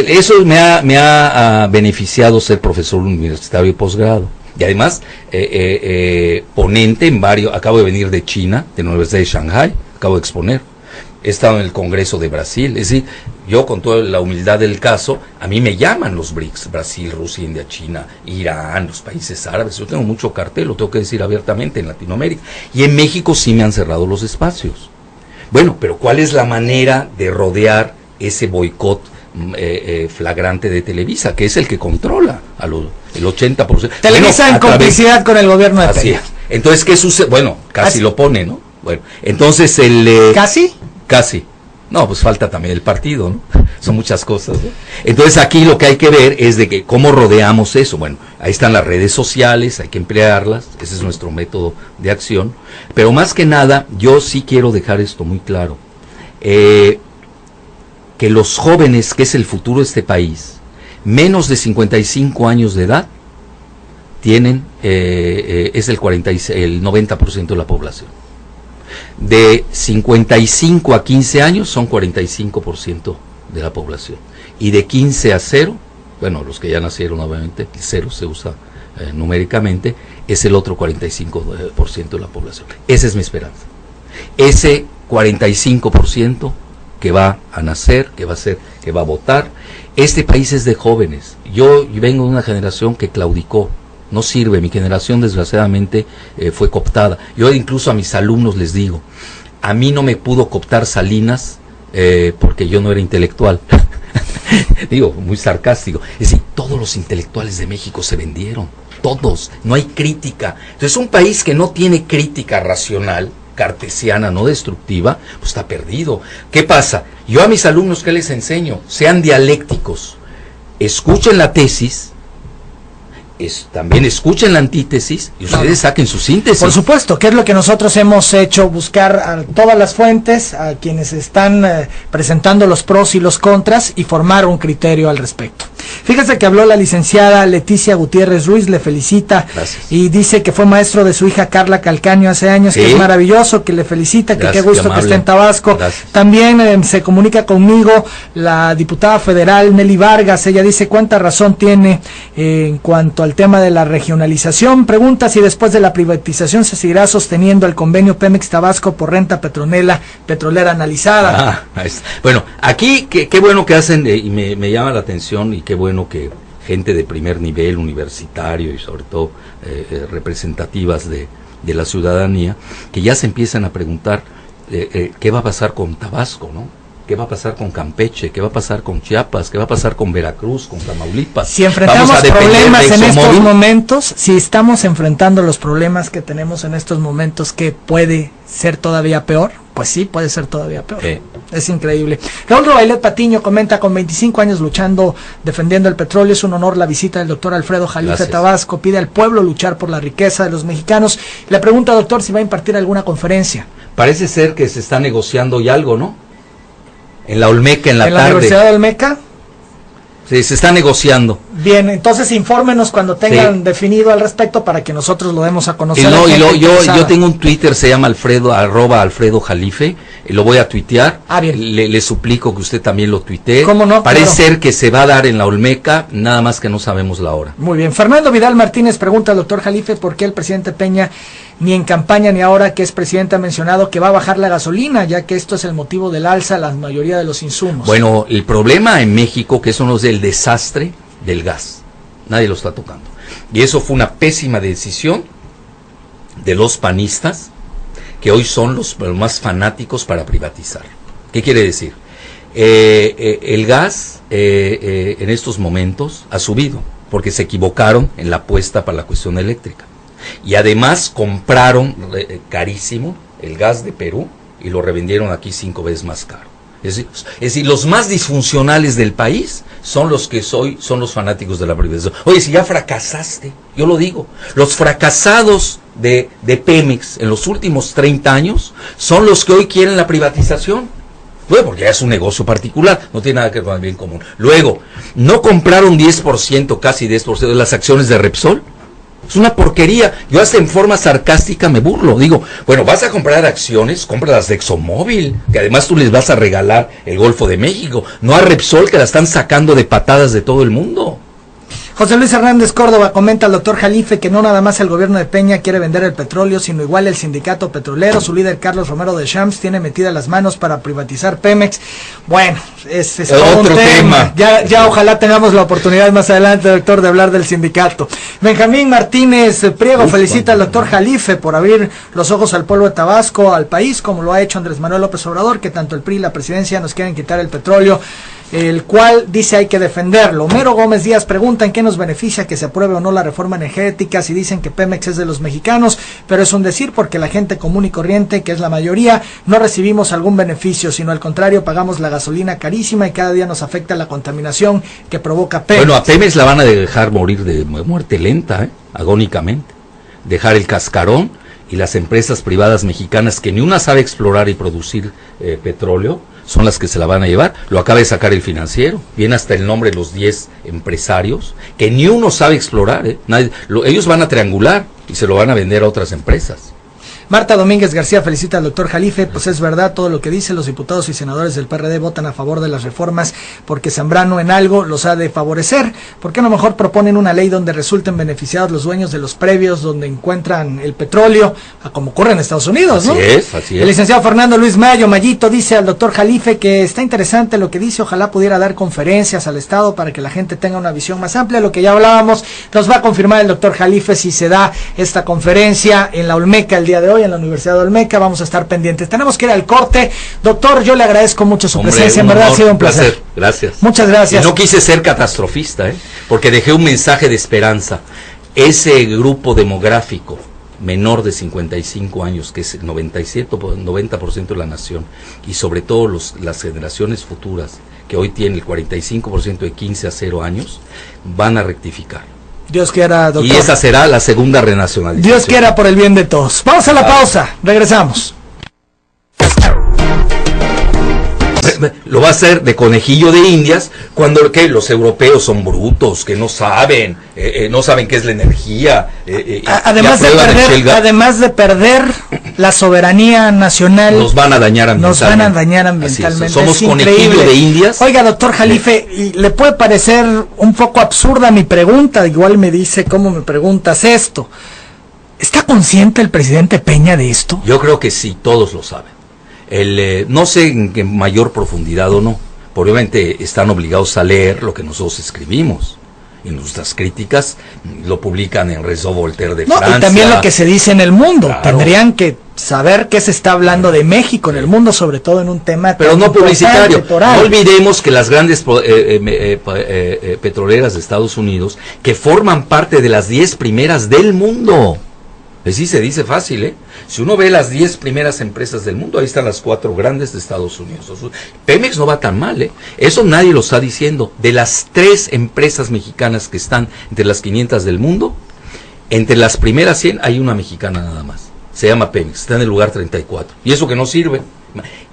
Eso me ha beneficiado ser profesor universitario y posgrado. Y además, ponente en acabo de venir de China, de la Universidad de Shanghái, acabo de exponer. He estado en el Congreso de Brasil, es decir, yo con toda la humildad del caso, a mí me llaman los BRICS, Brasil, Rusia, India, China, Irán, los países árabes. Yo tengo mucho cartel, lo tengo que decir abiertamente, en Latinoamérica. Y en México sí me han cerrado los espacios. Bueno, pero ¿cuál es la manera de rodear ese boicot flagrante de Televisa, que es el que controla el 80%? Televisa en complicidad con el gobierno de Peña. Así es. Entonces, ¿qué sucede? Bueno, casi lo pone, ¿no? Bueno, entonces ¿Casi? Casi. No, pues falta también el partido, ¿no? Son muchas cosas, ¿no? Entonces aquí lo que hay que ver es de que cómo rodeamos eso. Bueno, ahí están las redes sociales, hay que emplearlas, ese es nuestro método de acción. Pero más que nada, yo sí quiero dejar esto muy claro. Que los jóvenes, que es el futuro de este país, menos de 55 años de edad, tienen, es el 90% de la población. De 55 a 15 años son 45% de la población. Y de 15 a 0, bueno, los que ya nacieron obviamente, el 0 se usa numéricamente, es el otro 45% de la población. Esa es mi esperanza. Ese 45% que va a nacer, que va a votar. Este país es de jóvenes. Yo vengo de una generación que claudicó. No sirve, mi generación desgraciadamente fue cooptada. Yo incluso a mis alumnos les digo, a mí no me pudo cooptar Salinas porque yo no era intelectual. Digo, muy sarcástico. Es decir, todos los intelectuales de México se vendieron, todos, no hay crítica. Entonces un país que no tiene crítica racional, cartesiana, no destructiva, pues está perdido. ¿Qué pasa? Yo a mis alumnos, ¿qué les enseño? Sean dialécticos, escuchen la tesis, también escuchen la antítesis y ustedes saquen su síntesis. Por supuesto, que es lo que nosotros hemos hecho, buscar a todas las fuentes, a quienes están presentando los pros y los contras y formar un criterio al respecto. Fíjese que habló la licenciada Leticia Gutiérrez Ruiz, le felicita. Gracias. Y dice que fue maestro de su hija Carla Calcaño hace años, que es maravilloso, que le felicita, que qué gusto que esté en Tabasco. También se comunica conmigo la diputada federal Nelly Vargas. Ella dice cuánta razón tiene en cuanto al tema de la regionalización. Pregunta si después de la privatización se seguirá sosteniendo el convenio Pemex Tabasco por renta petrolera analizada. Bueno, aquí qué bueno que hacen, y me llama la atención, y qué bueno que gente de primer nivel, universitario y sobre todo representativas de la ciudadanía, que ya se empiezan a preguntar qué va a pasar con Tabasco, ¿no? ¿Qué va a pasar con Campeche? ¿Qué va a pasar con Chiapas? ¿Qué va a pasar con Veracruz, con Tamaulipas? Si enfrentamos problemas en estos momentos, si estamos enfrentando los problemas que tenemos en estos momentos, ¿qué puede ser todavía peor? Pues sí, puede ser todavía peor. Es increíble. Raúl Robailet Patiño comenta: con 25 años luchando, defendiendo el petróleo, es un honor la visita del doctor Alfredo Jalife Tabasco. Pide al pueblo luchar por la riqueza de los mexicanos. Le pregunta, doctor, si va a impartir alguna conferencia. Parece ser que se está negociando ya algo, ¿no? En la Olmeca, en la tarde. ¿En la Universidad de Olmeca? Sí, se está negociando. Bien, entonces infórmenos cuando tengan definido al respecto para que nosotros lo demos a conocer. Yo tengo un Twitter, se llama @Alfredo Jalife, lo voy a tuitear. Bien. Le suplico que usted también lo tuitee. ¿Cómo no? Parece ser que se va a dar en la Olmeca, nada más que no sabemos la hora. Muy bien. Fernando Vidal Martínez pregunta al doctor Jalife por qué el presidente Peña, ni en campaña ni ahora que es presidente, ha mencionado que va a bajar la gasolina, ya que esto es el motivo del alza a la mayoría de los insumos. Bueno, el problema en México, que eso no es el desastre del gas, nadie lo está tocando, y eso fue una pésima decisión de los panistas, que hoy son los más fanáticos para privatizar. ¿Qué quiere decir? El gas en estos momentos ha subido porque se equivocaron en la apuesta para la cuestión eléctrica, y además compraron carísimo el gas de Perú y lo revendieron aquí 5 veces más caro. Es decir, los más disfuncionales del país son los que son los fanáticos de la privatización. Oye, si ya fracasaste, yo lo digo, los fracasados de Pemex en los últimos 30 años son los que hoy quieren la privatización. Bueno, porque ya es un negocio particular, no tiene nada que ver con el bien común. Luego, ¿no compraron 10%, casi 10% de las acciones de Repsol? Es una porquería. Yo hasta en forma sarcástica me burlo. Digo, bueno, vas a comprar acciones, cómpralas de ExxonMobil, que además tú les vas a regalar el Golfo de México, no a Repsol, que la están sacando de patadas de todo el mundo. José Luis Hernández Córdoba comenta al doctor Jalife que no nada más el gobierno de Peña quiere vender el petróleo, sino igual el sindicato petrolero. Su líder Carlos Romero de Champs tiene metidas las manos para privatizar Pemex. Bueno, es otro tema. Ya ojalá tengamos la oportunidad más adelante, doctor, de hablar del sindicato. Benjamín Martínez Priego felicita al doctor Jalife por abrir los ojos al pueblo de Tabasco, al país, como lo ha hecho Andrés Manuel López Obrador, que tanto el PRI y la presidencia nos quieren quitar el petróleo, el cual dice hay que defenderlo. Homero Gómez Díaz pregunta en qué nos beneficia que se apruebe o no la reforma energética, si dicen que Pemex es de los mexicanos, pero es un decir porque la gente común y corriente, que es la mayoría, no recibimos algún beneficio, sino al contrario, pagamos la gasolina carísima y cada día nos afecta la contaminación que provoca Pemex. Bueno, a Pemex la van a dejar morir de muerte lenta, agónicamente, dejar el cascarón, y las empresas privadas mexicanas, que ni una sabe explorar y producir petróleo, son las que se la van a llevar. Lo acaba de sacar el Financiero, viene hasta el nombre de los 10 empresarios, que ni uno sabe explorar, ellos van a triangular y se lo van a vender a otras empresas. Marta Domínguez García felicita al doctor Jalife, pues es verdad todo lo que dice, los diputados y senadores del PRD votan a favor de las reformas porque Zambrano en algo los ha de favorecer. ¿Por qué no mejor proponen una ley donde resulten beneficiados los dueños de los previos donde encuentran el petróleo, como ocurre en Estados Unidos, ¿no? Así es. El licenciado Fernando Luis Mayito dice al doctor Jalife que está interesante lo que dice, ojalá pudiera dar conferencias al Estado para que la gente tenga una visión más amplia, lo que ya hablábamos. Nos va a confirmar el doctor Jalife si se da esta conferencia en la Olmeca el día de hoy, en la Universidad de Olmeca. Vamos a estar pendientes. Tenemos que ir al corte. Doctor, yo le agradezco mucho su presencia, en verdad ha sido un placer. Gracias. Muchas gracias. Y no quise ser catastrofista, porque dejé un mensaje de esperanza. Ese grupo demográfico menor de 55 años, que es el 90% de la nación, y sobre todo las generaciones futuras, que hoy tienen el 45% de 15 a 0 años, van a rectificar. Dios quiera, doctor. Y esa será la segunda renacionalización. Dios quiera, por el bien de todos. Vamos a la pausa. Regresamos. lo va a hacer de conejillo de indias cuando que los europeos son brutos, que no saben qué es la energía. Además de perder la soberanía nacional, nos van a dañar ambientalmente. Somos conejillo de indias. Oiga, doctor Jalife, y le puede parecer un poco absurda mi pregunta, igual me dice cómo me preguntas esto. ¿Está consciente el presidente Peña de esto? Yo creo que sí, todos lo saben. No sé en qué mayor profundidad o no. Obviamente están obligados a leer lo que nosotros escribimos. Y nuestras críticas lo publican en Réseau Voltaire de Francia. Y también lo que se dice en el mundo. Claro. Tendrían que saber qué se está hablando de México en el mundo, sobre todo en un tema pero no publicitario. Electoral. No olvidemos que las grandes petroleras de Estados Unidos, que forman parte de las 10 primeras del mundo. Así se dice fácil, ¿eh? Si uno ve las 10 primeras empresas del mundo, ahí están las 4 grandes de Estados Unidos. Pemex no va tan mal, ¿eh? Eso nadie lo está diciendo. De las 3 empresas mexicanas que están entre las 500 del mundo, entre las primeras 100 hay una mexicana nada más. Se llama Pemex, está en el lugar 34. Y eso que no sirve.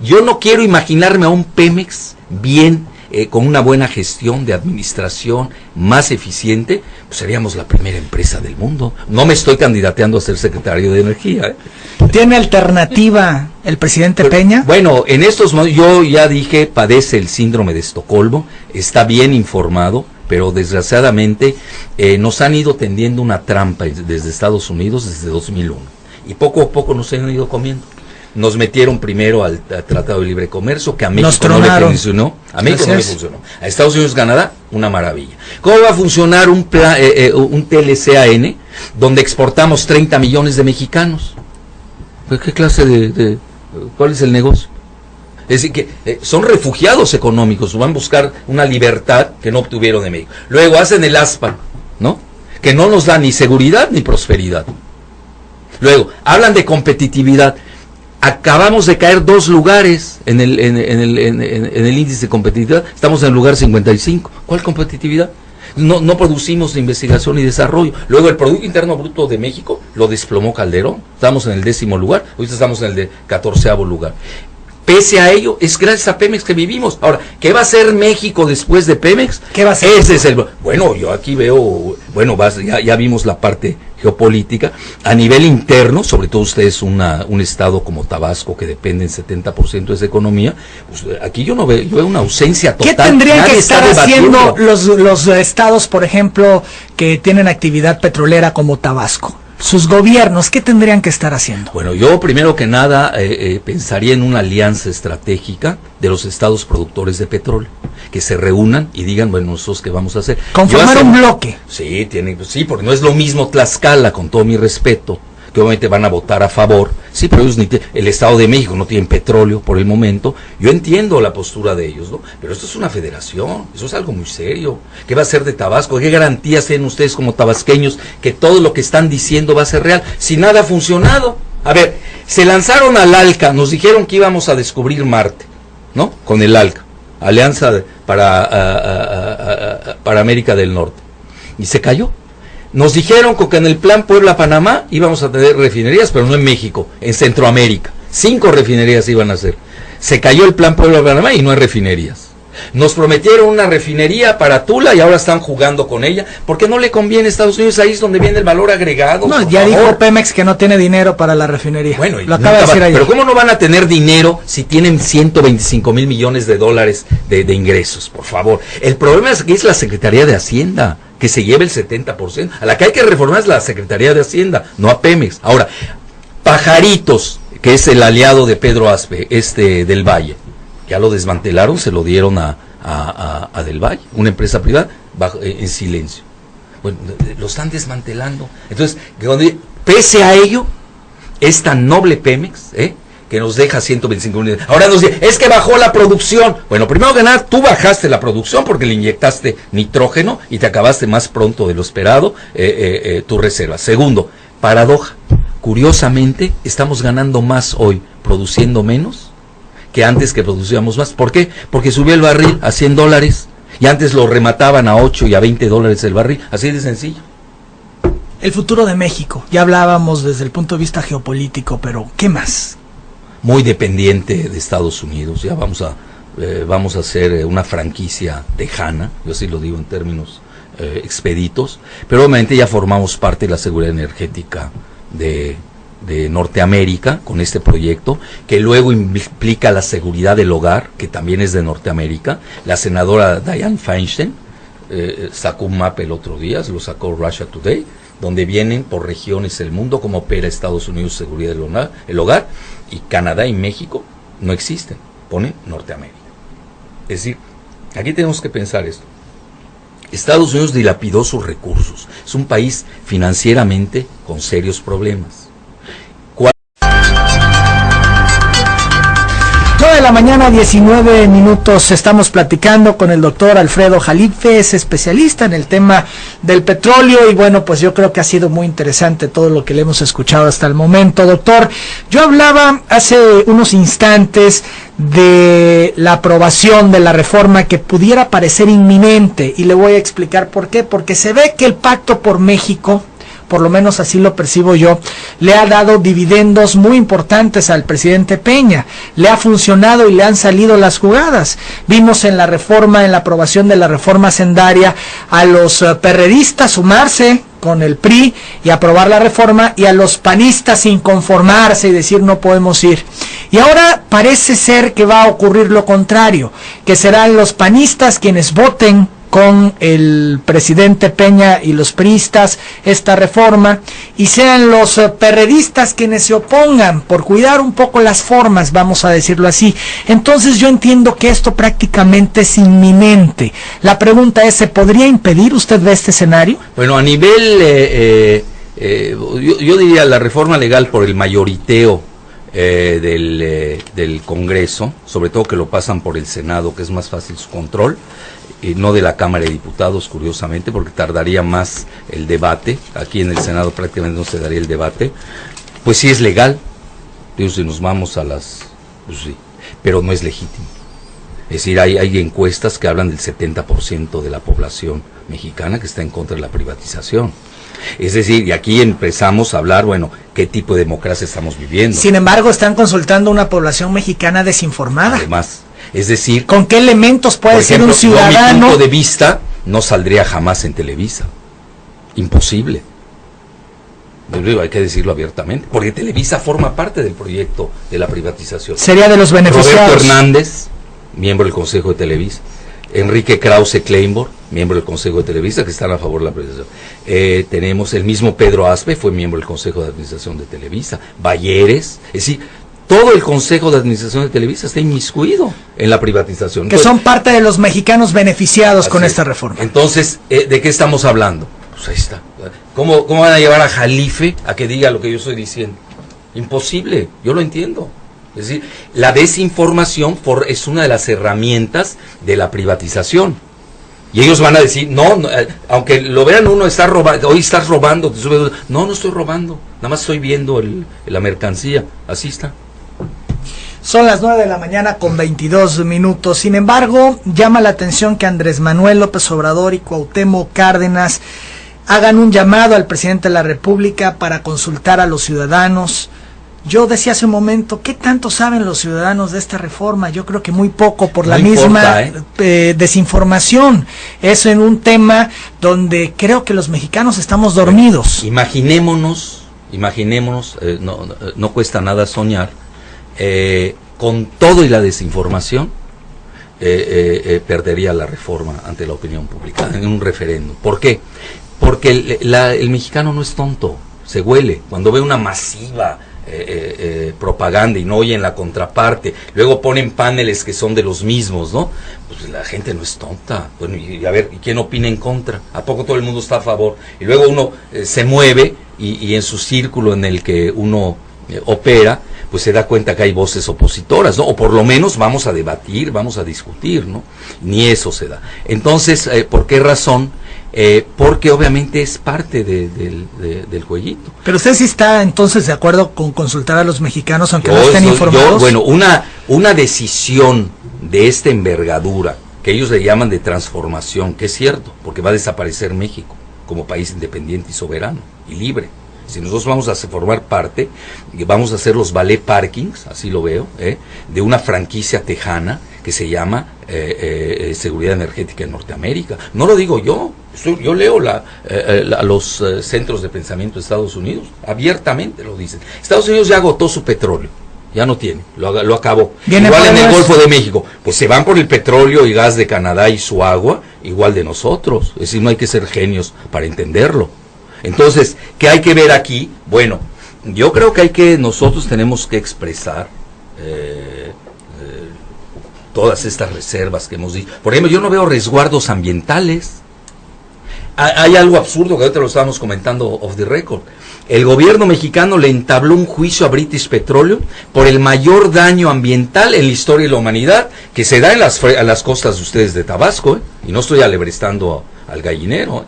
Yo no quiero imaginarme a un Pemex bien, con una buena gestión de administración más eficiente, pues seríamos la primera empresa del mundo. No me estoy candidateando a ser secretario de Energía, ¿eh? ¿Tiene alternativa el presidente Peña? Bueno, en estos momentos, yo ya dije, padece el síndrome de Estocolmo, está bien informado, pero desgraciadamente nos han ido tendiendo una trampa desde Estados Unidos desde 2001. Y poco a poco nos han ido comiendo. Nos metieron primero al Tratado de Libre Comercio, que a México no le funcionó. A México no le funcionó. A Estados Unidos, Canadá, una maravilla. ¿Cómo va a funcionar un TLCAN donde exportamos 30 millones de mexicanos? Pues, ¿qué clase cuál es el negocio? Es decir, que son refugiados económicos, van a buscar una libertad que no obtuvieron de México. Luego hacen el ASPA, ¿no? Que no nos da ni seguridad ni prosperidad. Luego, hablan de competitividad. Acabamos de caer 2 lugares en el índice de competitividad. Estamos en el lugar 55. ¿Cuál competitividad? No producimos investigación y desarrollo. Luego el Producto Interno Bruto de México lo desplomó Calderón. Estamos en el 10º lugar. Ahorita estamos en el 14º lugar. Pese a ello, es gracias a Pemex que vivimos. Ahora, ¿qué va a hacer México después de Pemex? ¿Qué va a hacer? Ese es bueno, yo aquí veo, ya vimos la parte geopolítica. A nivel interno, sobre todo ustedes un estado como Tabasco, que depende en 70% de esa economía, pues aquí yo veo una ausencia total. ¿Qué tendrían que estar haciendo los estados, por ejemplo, que tienen actividad petrolera como Tabasco? Sus gobiernos, ¿qué tendrían que estar haciendo? Bueno, yo primero que nada pensaría en una alianza estratégica de los estados productores de petróleo, que se reúnan y digan, bueno, nosotros qué vamos a hacer. Conformar un bloque. Sí, porque no es lo mismo Tlaxcala, con todo mi respeto, que obviamente van a votar a favor. Sí, pero ellos el Estado de México no tienen petróleo por el momento. Yo entiendo la postura de ellos, ¿no? Pero esto es una federación, eso es algo muy serio. ¿Qué va a ser de Tabasco? ¿Qué garantías tienen ustedes como tabasqueños que todo lo que están diciendo va a ser real? Si nada ha funcionado. A ver, se lanzaron al ALCA, nos dijeron que íbamos a descubrir Marte, ¿no? Con el ALCA, Alianza para América del Norte. Y se cayó. Nos dijeron que en el plan Puebla-Panamá íbamos a tener refinerías, pero no en México, en Centroamérica. 5 refinerías iban a hacer. Se cayó el plan Puebla-Panamá y no hay refinerías. Nos prometieron una refinería para Tula y ahora están jugando con ella. ¿Por qué no le conviene a Estados Unidos? Ahí es donde viene el valor agregado. No, ya dijo Pemex que no tiene dinero para la refinería. Bueno, lo acaba de decir ayer. Pero ¿cómo no van a tener dinero si tienen 125 mil millones de dólares de ingresos? Por favor. El problema es que es la Secretaría de Hacienda, que se lleve el 70%. A la que hay que reformar es la Secretaría de Hacienda, no a Pemex. Ahora, Pajaritos, que es el aliado de Pedro Aspe, del Valle, ya lo desmantelaron, se lo dieron a Del Valle, una empresa privada, en silencio. Bueno, lo están desmantelando. Entonces, pese a ello, es tan noble Pemex, que nos deja 125 millones. Ahora nos dice, es que bajó la producción. Bueno, primero que nada, tú bajaste la producción porque le inyectaste nitrógeno y te acabaste más pronto de lo esperado tu reserva. Segundo, paradoja. Curiosamente, estamos ganando más hoy produciendo menos que antes, que producíamos más. ¿Por qué? Porque subió el barril a $100 y antes lo remataban a 8 y a $20 el barril. Así de sencillo. El futuro de México. Ya hablábamos desde el punto de vista geopolítico, pero ¿qué más? Muy dependiente de Estados Unidos. Ya vamos a vamos a hacer una franquicia tejana, yo sí lo digo en términos expeditos, pero obviamente ya formamos parte de la seguridad energética de Norteamérica con este proyecto, que luego implica la seguridad del hogar, que también es de Norteamérica. La senadora Dianne Feinstein sacó un mapa el otro día, se lo sacó Russia Today, donde vienen por regiones el mundo, cómo opera Estados Unidos seguridad del hogar, y Canadá y México no existen, pone Norteamérica. Es decir, aquí tenemos que pensar esto. Estados Unidos dilapidó sus recursos, es un país financieramente con serios problemas. 9 de la mañana, 19 minutos, estamos platicando con el doctor Alfredo Jalife, es especialista en el tema del petróleo y bueno, pues yo creo que ha sido muy interesante todo lo que le hemos escuchado hasta el momento. Doctor, yo hablaba hace unos instantes de la aprobación de la reforma que pudiera parecer inminente y le voy a explicar por qué, porque se ve que el Pacto por México, por lo menos así lo percibo yo, le ha dado dividendos muy importantes al presidente Peña, le ha funcionado y le han salido las jugadas. Vimos en la reforma, en la aprobación de la reforma hacendaria, a los perredistas sumarse con el PRI y aprobar la reforma, y a los panistas inconformarse y decir no podemos ir. Y ahora parece ser que va a ocurrir lo contrario, que serán los panistas quienes voten con el presidente Peña y los priistas esta reforma, y sean los perredistas quienes se opongan por cuidar un poco las formas, vamos a decirlo así. Entonces yo entiendo que esto prácticamente es inminente. La pregunta es, ¿se podría impedir? ¿Usted ve este escenario? Bueno, a nivel, yo diría la reforma legal por el mayoriteo del Congreso, sobre todo que lo pasan por el Senado, que es más fácil su control, no de la Cámara de Diputados, curiosamente, porque tardaría más el debate. Aquí en el Senado prácticamente no se daría el debate. Pues sí es legal, digo, si nos vamos a las... pues sí, pero no es legítimo. Es decir, hay encuestas que hablan del 70% de la población mexicana que está en contra de la privatización. Es decir, y aquí empezamos a hablar, bueno, ¿qué tipo de democracia estamos viviendo? Sin embargo, están consultando una población mexicana desinformada. Además, es decir, ¿con qué elementos puede ser un ciudadano? Mi punto de vista no saldría jamás en Televisa. Imposible. Hay que decirlo abiertamente, porque Televisa forma parte del proyecto de la privatización. Sería de los beneficiados. Roberto Hernández, miembro del Consejo de Televisa. Enrique Krause Kleinborg, miembro del Consejo de Televisa, que están a favor de la privatización. Tenemos el mismo Pedro Aspe, fue miembro del Consejo de Administración de Televisa. Balleres, es decir, todo el Consejo de Administración de Televisa está inmiscuido en la privatización. Que son parte de los mexicanos beneficiados con esta reforma. Entonces, ¿de qué estamos hablando? Pues ahí está. ¿Cómo van a llevar a Jalife a que diga lo que yo estoy diciendo? Imposible, yo lo entiendo. Es decir, la desinformación es una de las herramientas de la privatización. Y ellos van a decir, no, aunque lo vean uno, está robando, hoy estás robando. No estoy robando, nada más estoy viendo la mercancía. Así está. Son las 9 de la mañana con 22 minutos. Sin embargo, llama la atención que Andrés Manuel López Obrador y Cuauhtémoc Cárdenas hagan un llamado al presidente de la República para consultar a los ciudadanos. Yo decía hace un momento, ¿qué tanto saben los ciudadanos de esta reforma? Yo creo que muy poco por la misma desinformación. Eso en un tema donde creo que los mexicanos estamos dormidos. Imaginémonos, no cuesta nada soñar, con todo y la desinformación, perdería la reforma ante la opinión pública en un referéndum. ¿Por qué? Porque el mexicano no es tonto, se huele. Cuando ve una masiva propaganda y no oyen la contraparte, luego ponen paneles que son de los mismos, ¿no? Pues la gente no es tonta. Bueno, y a ver, ¿y quién opina en contra? ¿A poco todo el mundo está a favor? Y luego uno se mueve y en su círculo en el que uno opera, pues se da cuenta que hay voces opositoras, ¿no? O por lo menos vamos a debatir, vamos a discutir, ¿no? Ni eso se da. Entonces, ¿por qué razón? Porque obviamente es parte del jueguito. Pero usted sí está entonces de acuerdo con consultar a los mexicanos aunque no estén informados. Bueno, una decisión de esta envergadura, que ellos le llaman de transformación, que es cierto, porque va a desaparecer México como país independiente y soberano y libre. Si nosotros vamos a formar parte, vamos a hacer los ballet parkings, así lo veo, de una franquicia tejana, que que se llama seguridad energética en Norteamérica. No lo digo yo, yo leo a los centros de pensamiento de Estados Unidos, abiertamente lo dicen. Estados Unidos ya agotó su petróleo, ya no tiene, lo acabó. Igual en el Golfo de México, pues se van por el petróleo y gas de Canadá y su agua, igual de nosotros. Es decir, no hay que ser genios para entenderlo. Entonces, ¿qué hay que ver aquí? Bueno, yo creo que nosotros tenemos que expresar todas estas reservas que hemos dicho. Por ejemplo, yo no veo resguardos ambientales. Hay algo absurdo que ahorita lo estábamos comentando off the record. El gobierno mexicano le entabló un juicio a British Petroleum por el mayor daño ambiental en la historia de la humanidad que se da en las costas de ustedes de Tabasco, y no estoy alebrestando al gallinero,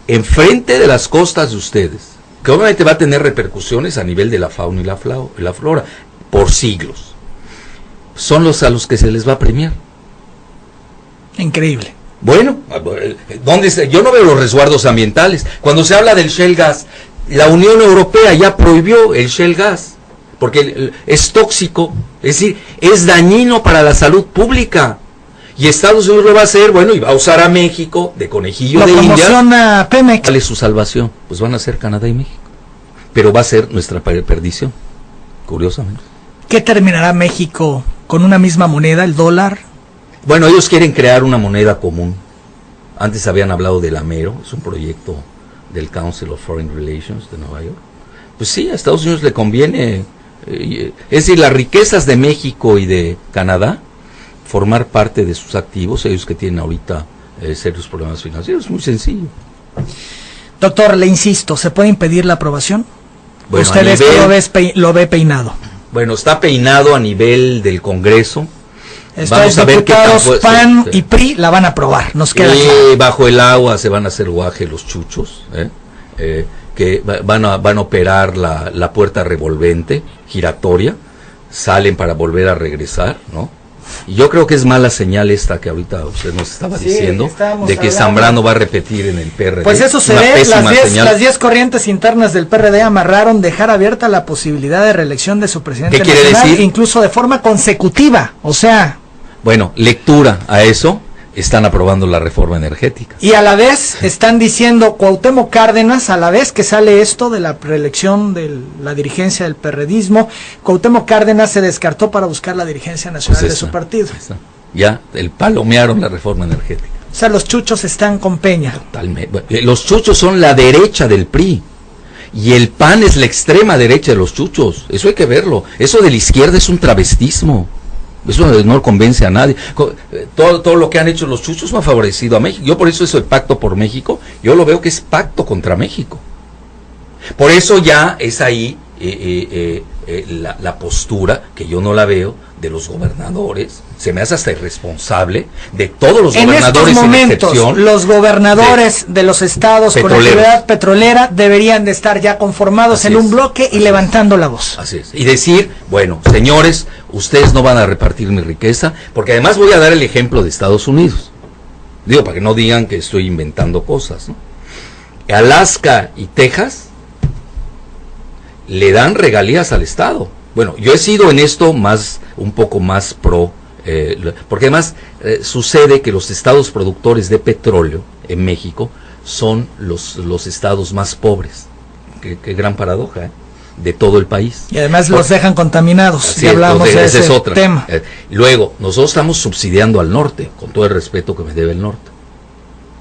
enfrente de las costas de ustedes, que obviamente va a tener repercusiones a nivel de la fauna y la flora por siglos. Son a los que se les va a premiar. Increíble. Bueno, yo no veo los resguardos ambientales. Cuando se habla del shale gas, la Unión Europea ya prohibió el shale gas, porque es tóxico, es decir, es dañino para la salud pública. Y Estados Unidos lo va a hacer, y va a usar a México de conejillo de India. Promociona Pemex. ¿Cuál es su salvación? Pues van a ser Canadá y México. Pero va a ser nuestra perdición, curiosamente. ¿Qué terminará México con una misma moneda, el dólar? Bueno, ellos quieren crear una moneda común. Antes habían hablado del AMERO, es un proyecto del Council of Foreign Relations de Nueva York. Pues sí, a Estados Unidos le conviene, es decir, las riquezas de México y de Canadá, formar parte de sus activos, ellos que tienen ahorita serios problemas financieros, es muy sencillo. Doctor, le insisto, ¿se puede impedir la aprobación? Bueno, ¿Ustedes lo ve peinado? Bueno, está peinado a nivel del Congreso. Vamos a ver qué PAN y PRI la van a aprobar, nos queda claro. Bajo el agua se van a hacer guaje los chuchos, que van a operar la puerta revolvente, giratoria, salen para volver a regresar, ¿no? Y yo creo que es mala señal esta que ahorita usted nos estaba diciendo, de que Zambrano va a repetir en el PRD. Pues eso se ve, las 10 corrientes internas del PRD amarraron dejar abierta la posibilidad de reelección de su presidente nacional. ¿Qué quiere decir? Incluso de forma consecutiva, o sea... Bueno, lectura a eso, están aprobando la reforma energética. Y a la vez están diciendo Cuauhtémoc Cárdenas, a la vez que sale esto de la reelección de la dirigencia del perredismo, Cuauhtémoc Cárdenas se descartó para buscar la dirigencia nacional de su partido. Ya, palomearon la reforma energética. O sea, los chuchos están con Peña. Totalmente. Los chuchos son la derecha del PRI. Y el PAN es la extrema derecha de los chuchos. Eso hay que verlo. Eso de la izquierda es un travestismo. Eso no convence a nadie. Todo lo que han hecho los chuchos no ha favorecido a México. Yo por eso el pacto por México, yo lo veo que es pacto contra México. Por eso ya es ahí la postura, que yo no la veo, de los gobernadores. Se me hace hasta irresponsable de todos los gobernadores. En estos momentos, los gobernadores de los estados con actividad petrolera deberían de estar ya conformados en un bloque y levantando la voz. Así es. Y decir, bueno, señores, ustedes no van a repartir mi riqueza, porque además voy a dar el ejemplo de Estados Unidos. Digo, para que no digan que estoy inventando cosas, ¿no? Alaska y Texas le dan regalías al Estado. Bueno, yo he sido en esto un poco más pro, porque además sucede que los estados productores de petróleo en México son los estados más pobres. Qué gran paradoja, de todo el país. Y además los dejan contaminados. Ya hablamos de ese tema. Luego, nosotros estamos subsidiando al norte, con todo el respeto que me debe el norte.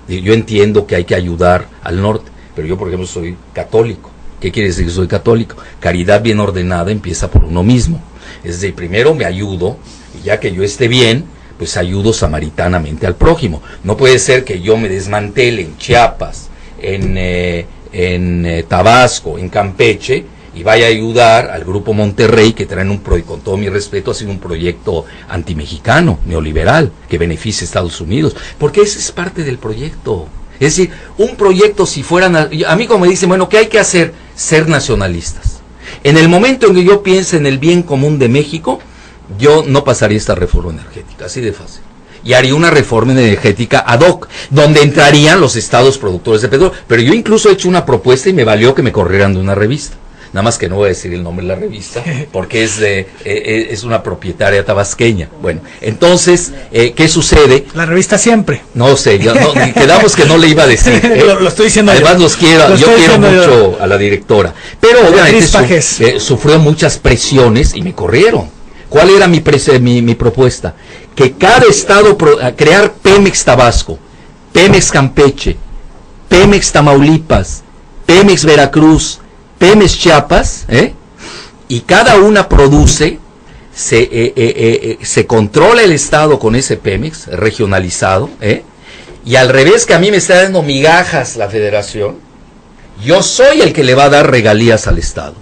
Yo entiendo que hay que ayudar al norte, pero yo, por ejemplo, soy católico. ¿Qué quiere decir que soy católico? Caridad bien ordenada empieza por uno mismo. Es decir, primero me ayudo, y ya que yo esté bien, pues ayudo samaritanamente al prójimo. No puede ser que yo me desmantele en Chiapas, en Tabasco, en Campeche, y vaya a ayudar al Grupo Monterrey, que traen con todo mi respeto, ha sido un proyecto antimexicano, neoliberal, que beneficia a Estados Unidos. Porque ese es parte del proyecto. Es decir, un proyecto, si fueran... A mí, como me dicen, bueno, ¿qué hay que hacer? Ser nacionalistas. En el momento en que yo piense en el bien común de México, yo no pasaría esta reforma energética, así de fácil. Y haría una reforma energética ad hoc, donde entrarían los estados productores de petróleo. Pero yo incluso he hecho una propuesta y me valió que me corrieran de una revista. nada más que no voy a decir el nombre de la revista, porque es una propietaria tabasqueña. Bueno, entonces, ¿qué sucede? La revista Siempre. No sé, quedamos que no le iba a decir. Lo estoy diciendo además yo. yo quiero mucho a la directora, pero obviamente sufrió muchas presiones y me corrieron. ¿Cuál era mi propuesta? Que cada estado, crear Pemex Tabasco, Pemex Campeche, Pemex Tamaulipas, Pemex Veracruz, Pemex Chiapas, y cada una produce, se controla el estado con ese Pemex regionalizado, y al revés que a mí me está dando migajas la federación, yo soy el que le va a dar regalías al estado.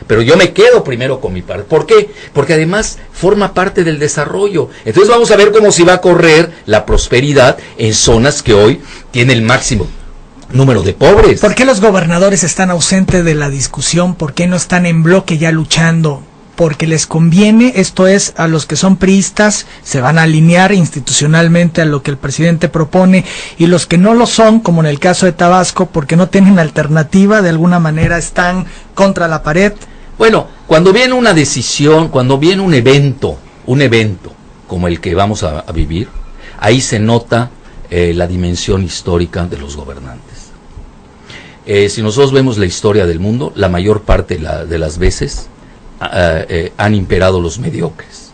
Pero yo me quedo primero con mi parte. ¿Por qué? Porque además forma parte del desarrollo. Entonces vamos a ver cómo se va a correr la prosperidad en zonas que hoy tiene el máximo número de pobres. ¿Por qué los gobernadores están ausentes de la discusión? ¿Por qué no están en bloque ya luchando? Porque les conviene, esto es, a los que son priistas, se van a alinear institucionalmente a lo que el presidente propone, y los que no lo son, como en el caso de Tabasco, porque no tienen alternativa, de alguna manera están contra la pared. Bueno, cuando viene una decisión, cuando viene un evento como el que vamos a vivir, ahí se nota la dimensión histórica de los gobernantes. Si nosotros vemos la historia del mundo, la mayor parte de las veces han imperado los mediocres.